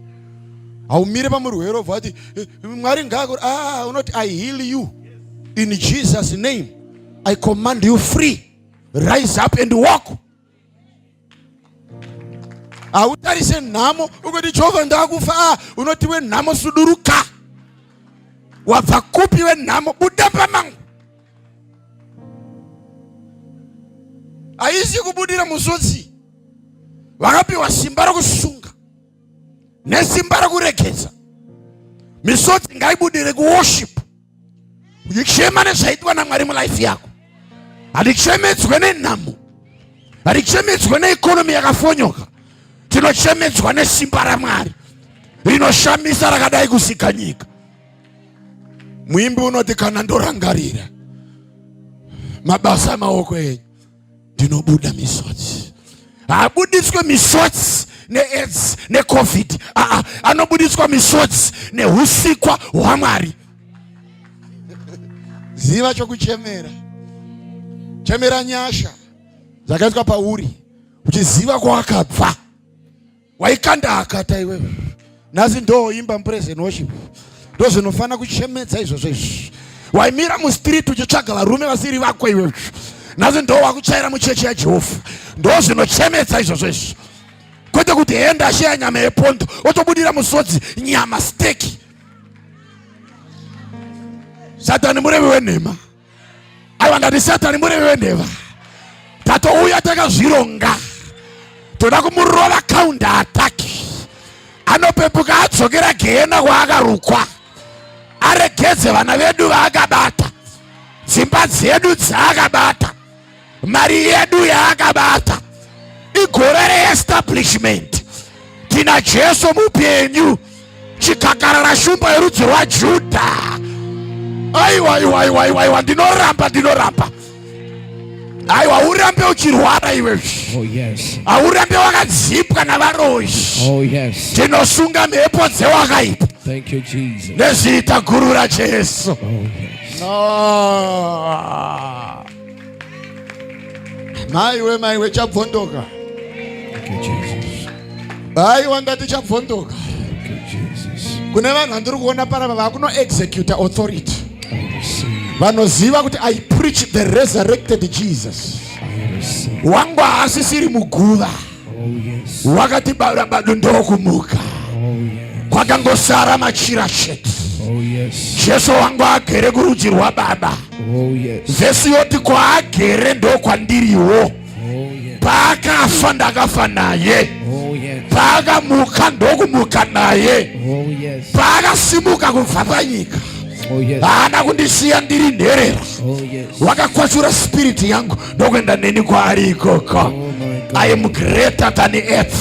Aumire pamurwere vati Mwari ngako unoti I heal you in Jesus name. I command you free. Rise up and walk. Autarise nhamo ukoti Jehovha ndakufa unoti we nhamo suduruka. Wabva kupi we nhamo buda pamangu. Haisi kubudira musodzi. Vakapiwa simba rokusunga nesimba rokuregedza. Misodzi ngaibudire kuworship. Uchichema nezvaitwa naMwari mulife yako. Hatichemedzwe nenhamo. Hatichemedzwe neikonomi yakafonyoka. Tinochemedzwa nesimba raMwari rinoshamisa rakadai kusika nyika. Muimbi unoti kana ndorangarira mabasa maoko enyu ndinobuda misodzi. Haabudiswe misodzi neAIDS neCovid. Anobudiswa misodzi nehusikwa hwaMwari. Ziva chokuchemera. Chemera nyasha dzakaitwa pauri uchiziva kwawakabva. Waikanda akata iwe. Nazi ndoimba praise and worship. Ndozvinofana kuchemedza izvozvo izvi. Waimira mustreet uchitsvaga varume vasiri vako iwe. Nazi ndo wakuchaira muchechi yaJehovha. Ndozvinochemedza izvozvo izvi. Kwete kuti enda ashaya nyama yepondo otobudira musodzi nyama steki. Satani murevi wenhema. Aiwa ndati Satani murevi wenhema. Tatouya takazvironga. Toda kumurova counter attack. Anopepuka adzokera gehena kwaakarukwa. Aregedze vana vedu vaakabata. Dzimba dzedu dzaakabata. Mari yedu yaakabata. Igore reestablishment. tina Jesu mupenyu, chikakarara shumba yerudzi rwaJudha. Aiwa, ndinoramba. Aiwa, urambe uchirwara iwe. Oh yes. Aurambe wakadzipwa navaroyi. Oh yes. Tinosunga mhepo dzewakaipa. Thank you, Jesus. Nezita guru raJesu. Oh yes. Maiwe chabvondoka. Thank you, Jesus. Aiwa, ndati chabvondoka. Thank you, Jesus. Kune vanhu vandiri kuona panapa vakuno execute authority. I receive. Vanoziva kuti I preach the resurrected Jesus. I receive. Wangu haasisiri muguva. Oh yes. Wakati bado ndokumuka. Oh yes. Kwakangosara machira chete. Oh yes. Jesu wangu agere kurudyi rwaBaba. Oh yes. Vhesi yoti kwaagere ndokwandiriwo. Oh yes. Paakafa ndakafa naye. Oh yes. Paakamuka ndokumuka naye. Oh yes. Paakasimuka kubva panyika. Oh yes. Haana kundisiya ndiri nherera. Oh yes. Wakakwashura spirit yangu ndokwenda neni kwaari ikoko. Oh my God. I am greater than the earth.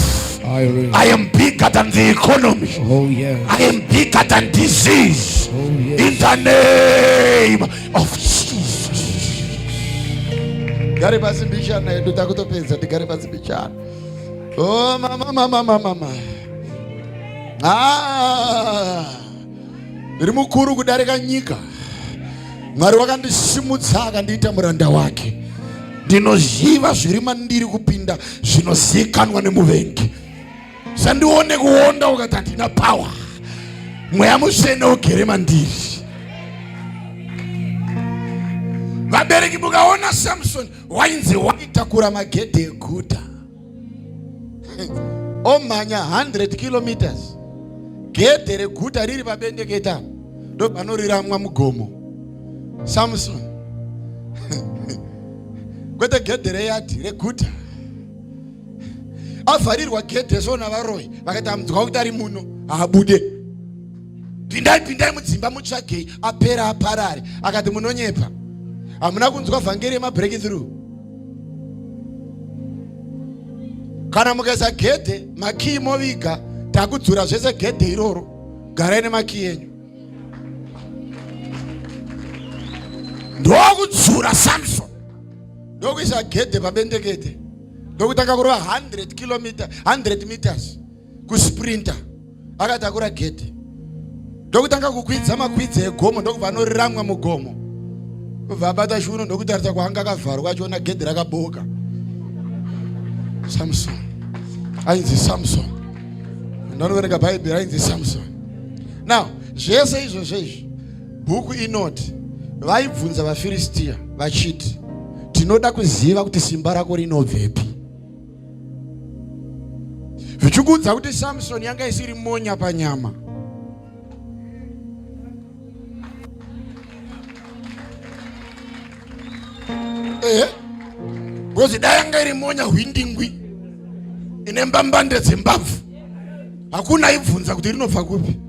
I am bigger than the economy. Oh yes. I am bigger than disease. Oh yes. In the name of Jesus. Gari basi bishana yedu takutopedza tigare basi bishana. Oh mama. Ndiri mukuru kudarika nyika. Mwari wakandisimudza akandiita muranda wake. Ndinoziva zviri mandiri kupinda zvinozikanwa nemuvengi. Sandione kuonda ukati handina power. Mweya mutsvene ugere mandiri. Vabereki mukaona Samson wainzi waitakura magedhe eguta. Omhanya 100 kilometers. Gedhe reguta riri pabendeketa ndopanoriramwa mugomo. Samson kwete gedhe reyadhi reguta. Avharirwa gedhe sona varoyi vakati amudzwa kuti ari muno abude. Pindai mudzimba mutsvagei apera aparare. Akati munonyepa. Hamuna kunzwa vhangeri yemabreakthrough. Kana mukaisa gedhe makii moviga takudzura zvese gedhe iroro. Garai nemakii enyu. Ndokudzura Samson. Ndokuisa gedhe pabendekete. Ndokutanga kurova 100 meters kusprinter. Akatakura gedhe. Ndokutanga kukwidza makwidza egomo ndokubva anoriramwa mugomo. Kubva abata shuno ndokutarisa kwaanga akavharwa achiona gedhe rakaboka. Samson. Ainzi Samson. Ndanoverenga Bible ainzi Samson. Now, zvese izvi bhuku inoti vaibvunza vaFiristia vachiti tinoda kuziva kuti simba rako rinobvepi. Vichikudza kuti Samson yanga isiri monya panyama. Because dai yanga iri monya hwindingwi ine mbambande dzembabvu. Hakuna ibvunza kuti rinobva kupi.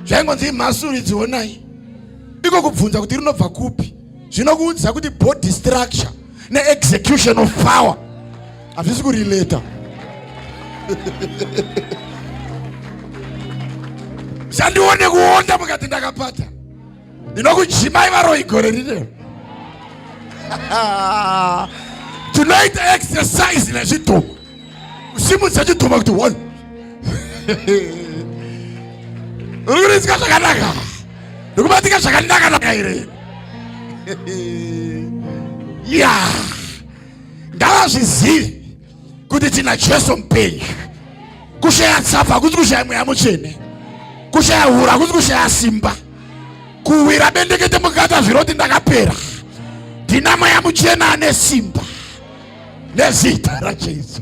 Zvaingonzi mhasuri dzionai. Iko kubvunza kuti rinobva kupi. Zvinokuudza kuti body structure ne-execution of power hazvisi kurileta. Sandione kuonda mukati ndakapata. Ndinokujimai varoyi gore rino. Tinoita exercise nezvidhoma. Kusimudza chidhoma kuti one. Urikurizika zvakanaka. Ndikubatika zvakanaka here. Ngavazvizive kuti tina Jesu mupenyu. Kushaya tsapfa hakusi kushaya mweya mutsvene. Kushaya hura hakusi kushaya simba. Kuwira bendekete mukati hazviroti ndakapera. Tina mweya mutsvene ane simba. Nezita raJesu.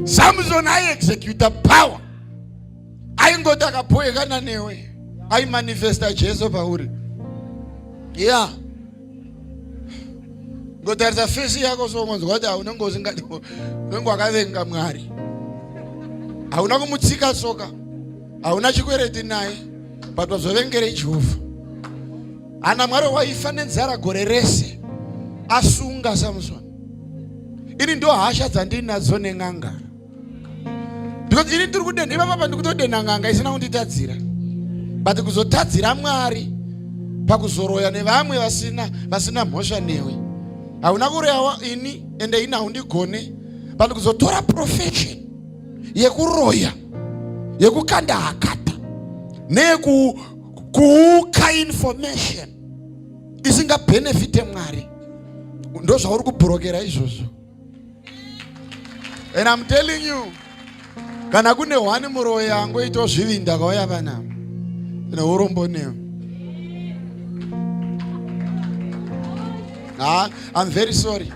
Samson aiexecuta power. Aingoti akapoekana newe aimanifesta Jesu pauri. Ngotarisa fesi yako songonzwa kuti hauna ngozingadi wengu akavenga Mwari. Hauna kumutsika soka. Hauna chikwereti naye. But wazovengere Jehovha. Ana Mwari waifa nenzara gore rese. Asunga Samson. Ini ini ndo hasha dzandinadzo neng'anga. Because ini ndiri kudena iva papa ndikutodena ng'anga isina kunditadzira. But kuzotadzira Mwari pakuzoroya nevamwe vasina mhosva newe. Hauna kurewa ini ende ina undigone. But kuzotora profession yekuroya, yekukanda hakata, nekuuka information isinga benefit Mwari. Ndo zvauri kubrokera izvozvo. And I'm telling you, kana kune wani muroya angoita zvivinda kauya pana neurombo neo. I'm very sorry.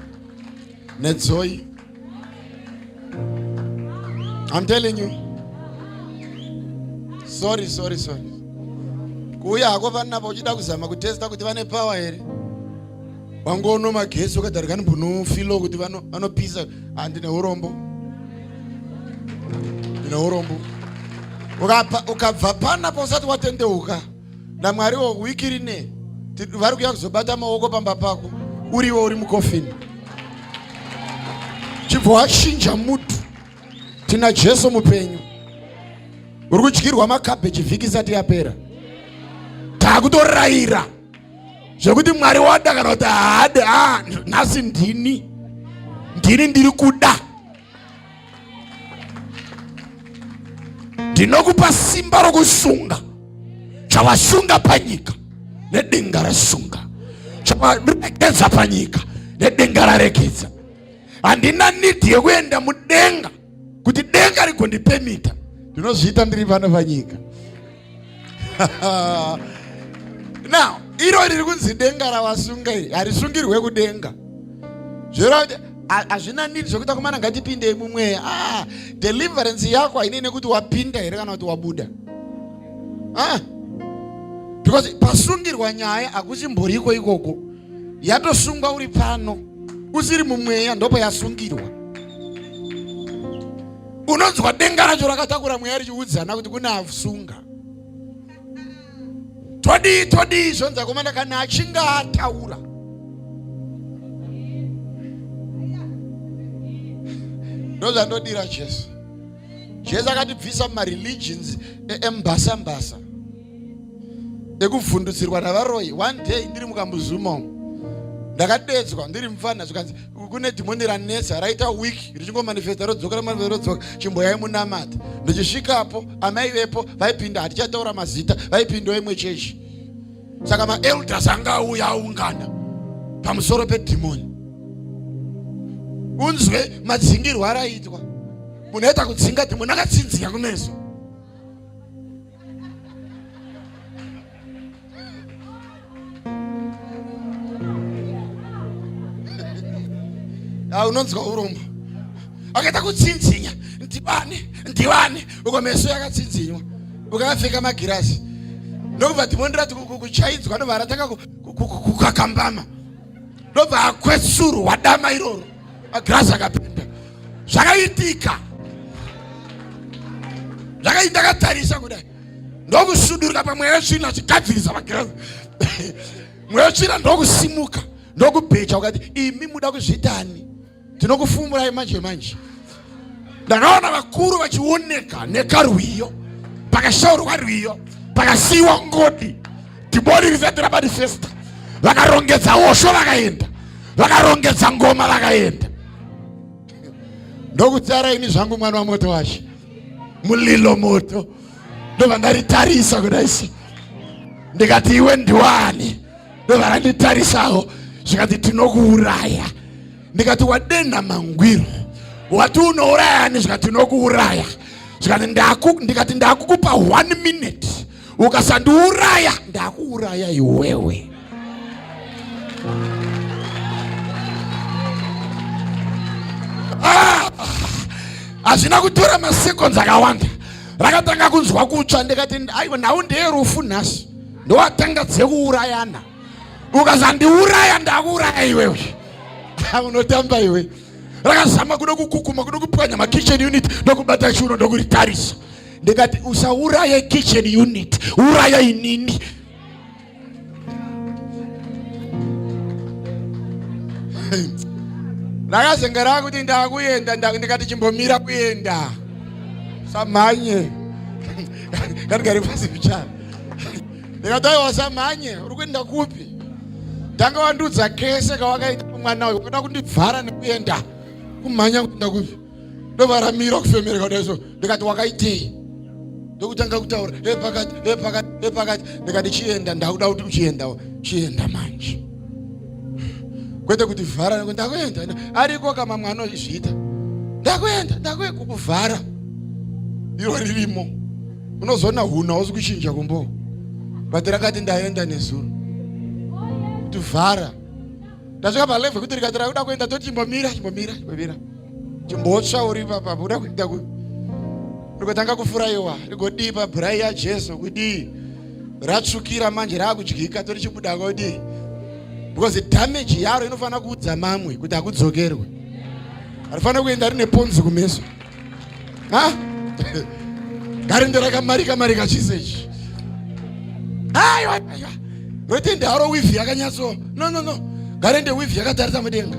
Nedzoi. I'm telling you. Sorry. Kuya hako vana vochida kuzama kutesta kuti vane power here. Wangono magesi ukadarika nibunu filo kuti vanopisa andine urombo. Ndine urombo. Ukabva pana posati watendeuka. Na Mwari wiki rine vari kuya kuzobata maoko pamba pako. Uriwo uri mukofini. Chibva wachinja mutu. Tina Jesu mupenyu. Uri kudyirwa makabeji vhiki isati yapera. Takutoraira zvekuti Mwari wadakara kuti nhasi ndini ndiri kuda. Ndinokupa simba rokusunga chavasunga panyika nedenga rasunga, chavaregedza panyika nedenga raregedza. Handina nidhi yekuenda mudenga kuti denga rigondipemita. Ndinozviita ndiri pano panyika. Now, iro riri kunzi denga ravasunga iri harisungirwe kudenga. Zviro hazvina nidhi zvokuti kumana ngatipinde mumweya. Deliverance yako hainei nekuti wapinda here kana kuti wabuda. Because pasungirwa nyaya hakuchimboriko ikoko. Yatosungwa uri pano. Usiri mumweya ndopo yasungirwa. Unonzwa denga racho rakatakura mweya richiudzana kuti kuna asunga. Todi zvonza komanda kana achinga ataura. Ndozvandodira Jesu. Jesu akatibvisa mareligions embasa. Ekuvhundutsirwa navaroyi. One day ndiri mukambuzuma ndakadedzwa ndiri mufana zvikanzi kune dhimoni ranetsa raita wiki richingomanifesta rodzoka chimboyai munamata. Ndichisvikapo amai vepo vaipinda, hatichataura mazita, vaipindawo imwe chechi. Saka maelders anga auya aungana pamusoro pedhimoni. Unzwe madzingirwo araitwa. Munoita kudzinga dhimoni akatsinzika kumeso. Unonzwa urombo. Akaita kutsinzinya. Ndivane. Ukomeso yakatsinzinywa. Ukapfeka magirazi. Ndobva dhimoni rati kuchaidzwa ndobva ratanga kukakambama. Ndobva akwetsuru wadama iroro. Magirazi akapinda. Zvakaitika. Zvakaita akatarisa kudai. Ndokusudurika pamweya wetsvina achigadzirisa magirazi. Mweya wetsvina ndokusimuka. Ndokubhecha ukati imi muda kuzvitani. Tinokufumurai manje. Ndakaona vakuru vachioneka nekarwiyo. Pakashaurwa rwiyo. Pakasiwa ngodi. Dhimoni risati ramanifesta. Vakarongedza osho vakaenda. Vakarongedza ngoma vakaenda. Ndokutsara ini zvangu mwana wa Motowashe. Mulilo moto. Ndobva ndaritarisa kudaisi. Ndikati iwe ndiwani. Ndobva randitarisawo. Zvikati tinokuuraya. Ndikati wadenda mangwiro. Wati unouraya ni zvikati tinokuuraya. Ndikati ndakukupa 1 minute. Ukasandiuraya ndakuuraya iwewe. Hazvina kutora maseconds akawanda. Rakatanga kunzwa kutsva. Ndikati aiwa nawo nderufu nhasi. Ndowatanga dzekuurayana. Ukasandiuraya ndakuuraya iwewe. Unotamba iwe. Rakazama kuda kukukuma, kuda kupwanya makitchen unit, ndokubata chiuno ndokuritarisa. Ndikati usauraya kitchen unit, uraya inini. Ndakazengera kuti ndakuenda ndikati chimbomira kuenda. Samanye. Ngari pasi bichana. Ndikatoiwa samanye, uri kuenda kupi? Tanga wandudza kese kawakaita mwana wayo, kuda kundibvara nekuenda. Kumhanya kuenda kupi? Ndovaramira kufemera kudaiso. Ndikati wakaitei. Ndokutanga kutaura, pakati. Ndikati chienda, ndakuda kuti chienda manje. Kwete kuti vhara nekuti ndakuenda. Ariko kama mwana ozviita. Ndakuenda kukuvhara. Iro ririmo. Unozoona huna usi kuchinja kumbo. But rakati ndaenda nezuro. Kuti vhara. Ndasvika palevhe kuti rikati kuda kuenda toti chimbomira. Chimbotsva uri papa, uda kuenda kupi? Rikotanga kufurayiwa, rigodii pabhurai yaJesu kudii? Ratsvukira manje raakudyika tori chibuda kudii? Because damage yaro inofana kuudza mamwe kuti akudzokerwe. Arifana kuenda rine ponzi kumeso. Ha? Garinde rakamarika chisechi. Aiwa. Rotende haro wifi yakanyatso. No. Garinde wifi yakatarisa mudenga.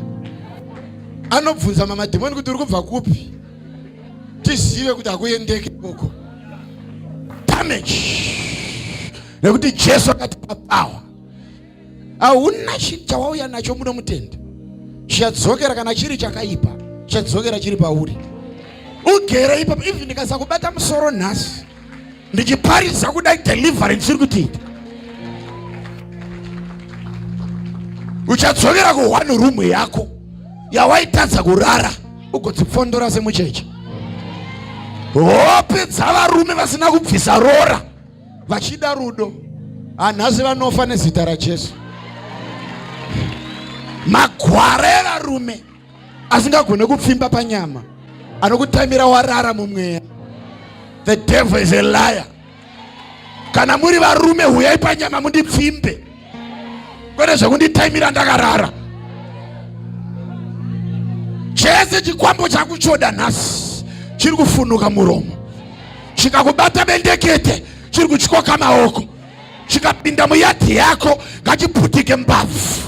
Anobvunza mamadhimoni kuti uri kubva kupi? Tizive kuti akuendeke koko. Damage. Nekuti Jesu akatipa power. Hauna chinhu chawauya nacho muno mutende. Chichadzokera kana chiri chakaipa. Chichadzokera chiri pauri. Ugere ipapo, even ndikasakubata musoro nhasi, ndichiparidza kudai deliverance iri kutiita. Uchadzokera ku1 room yako yawaitadza kurara ugodzipfondora semucheche. Hope dzavarume vasina kubvisa rora vachida rudo, hanhasi vanofa nezita raJesu. Magwara evarume asingagone kupfimba panyama, anokutamira warara mumweya. The devil is a liar. Kana muri varume huyai panyama mundipfimbe, kwete zvekunditamira ndakarara. Chese chikwambo chakuchoda nhasi chiri kufunuka muromo, chikakubata bendekete chiri kuchikoka maoko, chikapinda muyadhi yako ngachiputike mbavhu.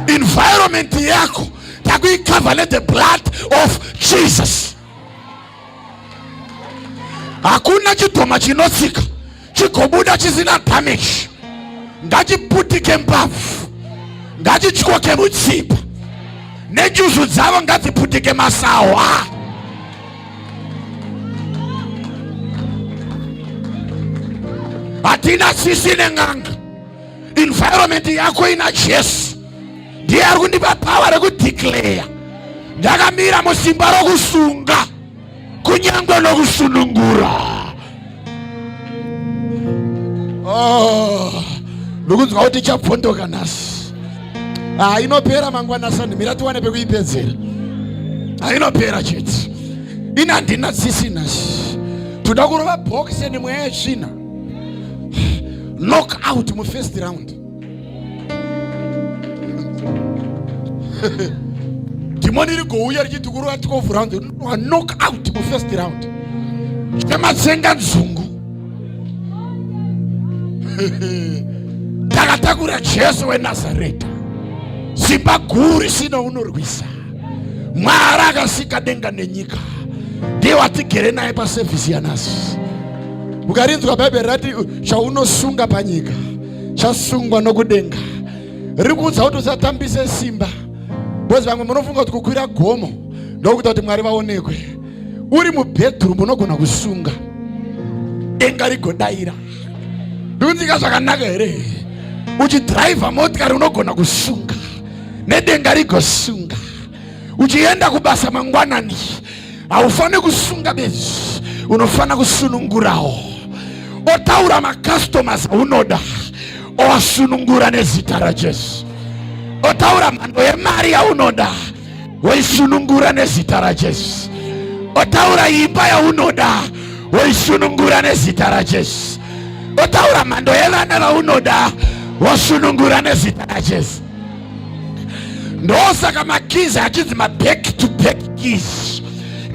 Environment yako takuikava let the blood of Jesus. Hakuna chitoma chinotsika chikobuda chisina damage. Ngachiputike mbavhu, ngachichikoke mutsipa, nejuzu dzavo ngadziputike masawa. Hatina sisi neng'anga. Environment yako ina Jesu. Ndiye ari kundipa power rekudeclare. Ndakamira musimba rokusunga, kunyangwe nokusunungura. Ndokunzwa kuti chabvondoka nhasi. Inopera mangwana sani, mira tiwane pekuipedzera. Inopera chete. Ina ndina tsisi nhasi. Toda kurova bhokisi nemweya yetsvina. Knock out mu first round. Demoni rigouya richiti kurova 12 round. Knock out mu first round. Chamatsenga nzungu. Takatakura Jesu weNazareta. Simba guru risina unorwisa. Mwari akasika denga nenyika. Ndiye watigere naye pasevhisi yanhasi. Mukarinzwa Bhaibheri rati chaunosunga panyika chasungwa nokudenga. Riri kuudza kuti usatambise simba. Bozi vamwe munofunga kuti kukwira gomo ndokuita kuti Mwari vaonekwe. Uri mubedroom unogona kusunga, denga rigodaira. Ndikunzika zvakanaka here? Uchidhiraivha motikari unogona kusunga, nedenga rigosunga. Uchienda kubasa mangwanani haufani kusunga bezi, unofana kusunungurawo. Otaura macustomers aunoda owasunungura nezita raJesu. Otaura mhando yemari yaunoda woisunungura nezita raJesu. Otaura imba yaunoda woisunungura nezita raJesu. Otaura mhando yevana vaunoda wosunungura nezita raJesu. Ndosaka makizi achinzi back to back keys.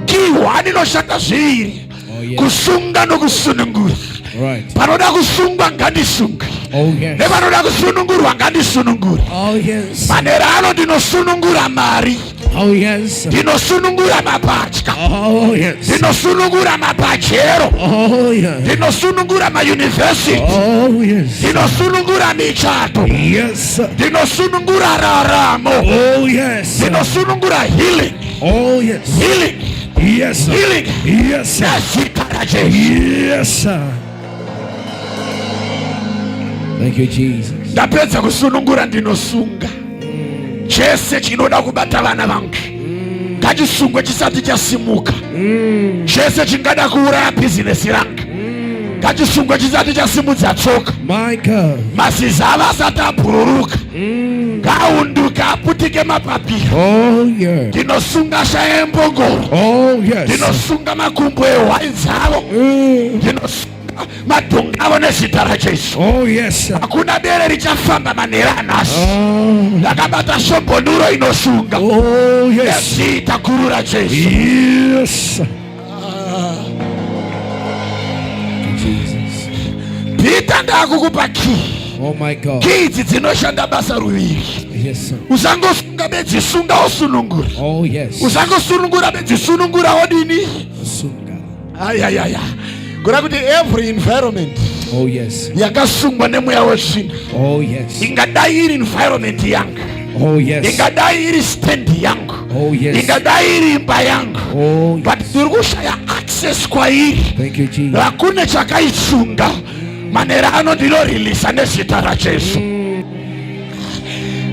Key 1 inoshanda zviviri. yes. Kusunga no kusunungura. Right. Panoda kusungwa ngandisungwe. Oh yes. Nepanoda kusunungurwa ngandisungure. Oh yes. Manerano ndinosunungura mari. Oh yes. Ndinosunungura mapatya. Oh yes. Ndinosunungura mapachero. Oh yes. Ndinosunungura mauniversity. Oh yes. Ndinosunungura michato. Yes. Ndinosunungura raramo. Oh yes. Ndinosunungura healing. Oh yes. Healing. Yes. Healing. Yes. Yes. Thank you, Jesus. Ndapedza kusunungura ndinosunga. Chese chinoda kubata vana vangu. Ngachisungwe chisati chasimuka. Chese chingada kuuraya business rangu. Ngachisungwe chisati chasimudza tsoka. My God. Masizava asati abhururuka. Ngaunduke aputike mapapiro. Oh yeah. Ndinosunga shaya yembongoro. Oh yes. Ndinosunga makumbo ehwai dzavo. Ndinosunga madhongo avo nezita raJesu. Oh yes. Hakuna bere richafamba manhero anhasi. Ndakabata shombonuro inosunga. Oh yes. Nezita guru raJesu. Yes. Jesus. Peter ndakukupa key. Oh my God. Key idzi dzinoshanda basa ruviri. Yes sir. Usangosunga bedzisunga osunungura. Oh yes. Usangosunungura bedzisunungura odini. Sunga. Ayayaya. Kura kuti every environment. Oh yes. Yakasungwa nemweya wetsvina. Oh yes. Ingadai iri environment yangu. Oh yes. Ingadai iri stand yangu. Oh yes. Ingadai iri imba yangu. Oh But ndiri kushaya access kwairi. thank you Jesus. Hakuna chakaisunga. Manera ano ndinorilisa nezita raJesu.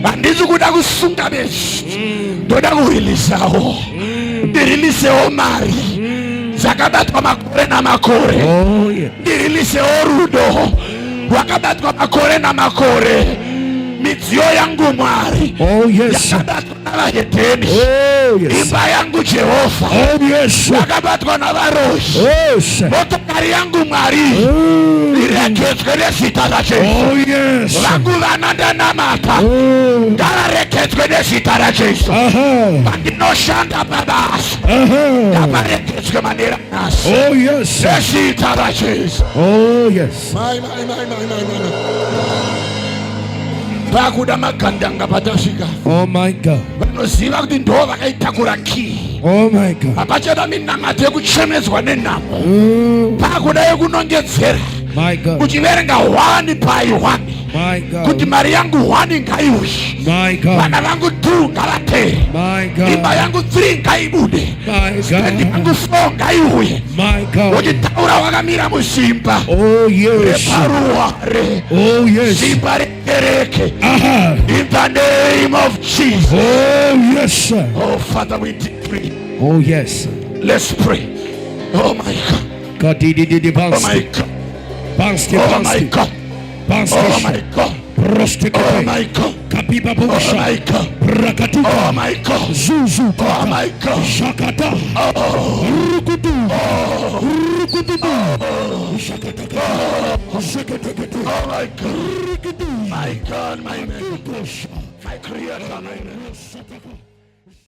Handisi kuda kusunga besi. Ndoda kurilisawo. Ndirilisewo mari. Dzakabatwa makore namakore. Oh yeah. Ndirilesewo rudo rwakabatwa makore namakore. Midziyo yangu Mwari. Oh yes. Yakabatwa navahedheni. Oh yes. Imba yangu Jehovha. Oh yes. Yakabatwa navaroshi. Oh yes. Motokari yangu Mwari. Ireketswe nezita raJesu. Oh yes. Vangu vana ndanamata. Ngavareketswe nezita raJesu. Vandinoshanda pabasa. Ngavareketswe manhero anhasi. Oh yes. Nezita raJesu. Oh yes. My. Pakuda magandanga patasvika. Oh my God. Vanoziva kuti ndo vakaitakura key. Oh my God. Hapachada minamato yekuchemedzwa nenhamo. Pakuda yekunongedzera. My God. Kuchiverenga 1 by 1. My God. Kuti mari yangu 1 ngaiuye. My God. Vana vangu 2 ngavatere. My God. Imba yangu 3 ngaibude. My Spendi God. yangu 4 ngaiuye. My God. Uchitaura wakamira musimba. Oh yes. Reparuware. Oh yes. Simba rekereke. In the name of Jesus. Oh yes sir. Oh Father, we decree. Oh yes. Let's pray. Oh my God. God did Oh my God. Banski. Oh my God. Oh my God. Oh my God. Kapiba Oh Bosha. my God. Rakatu. Oh my God. Zuzu. Oh my God. Shakata. Rukutu. Rukutu. Shakata. Oh my God. My God, my man. My creator, my man.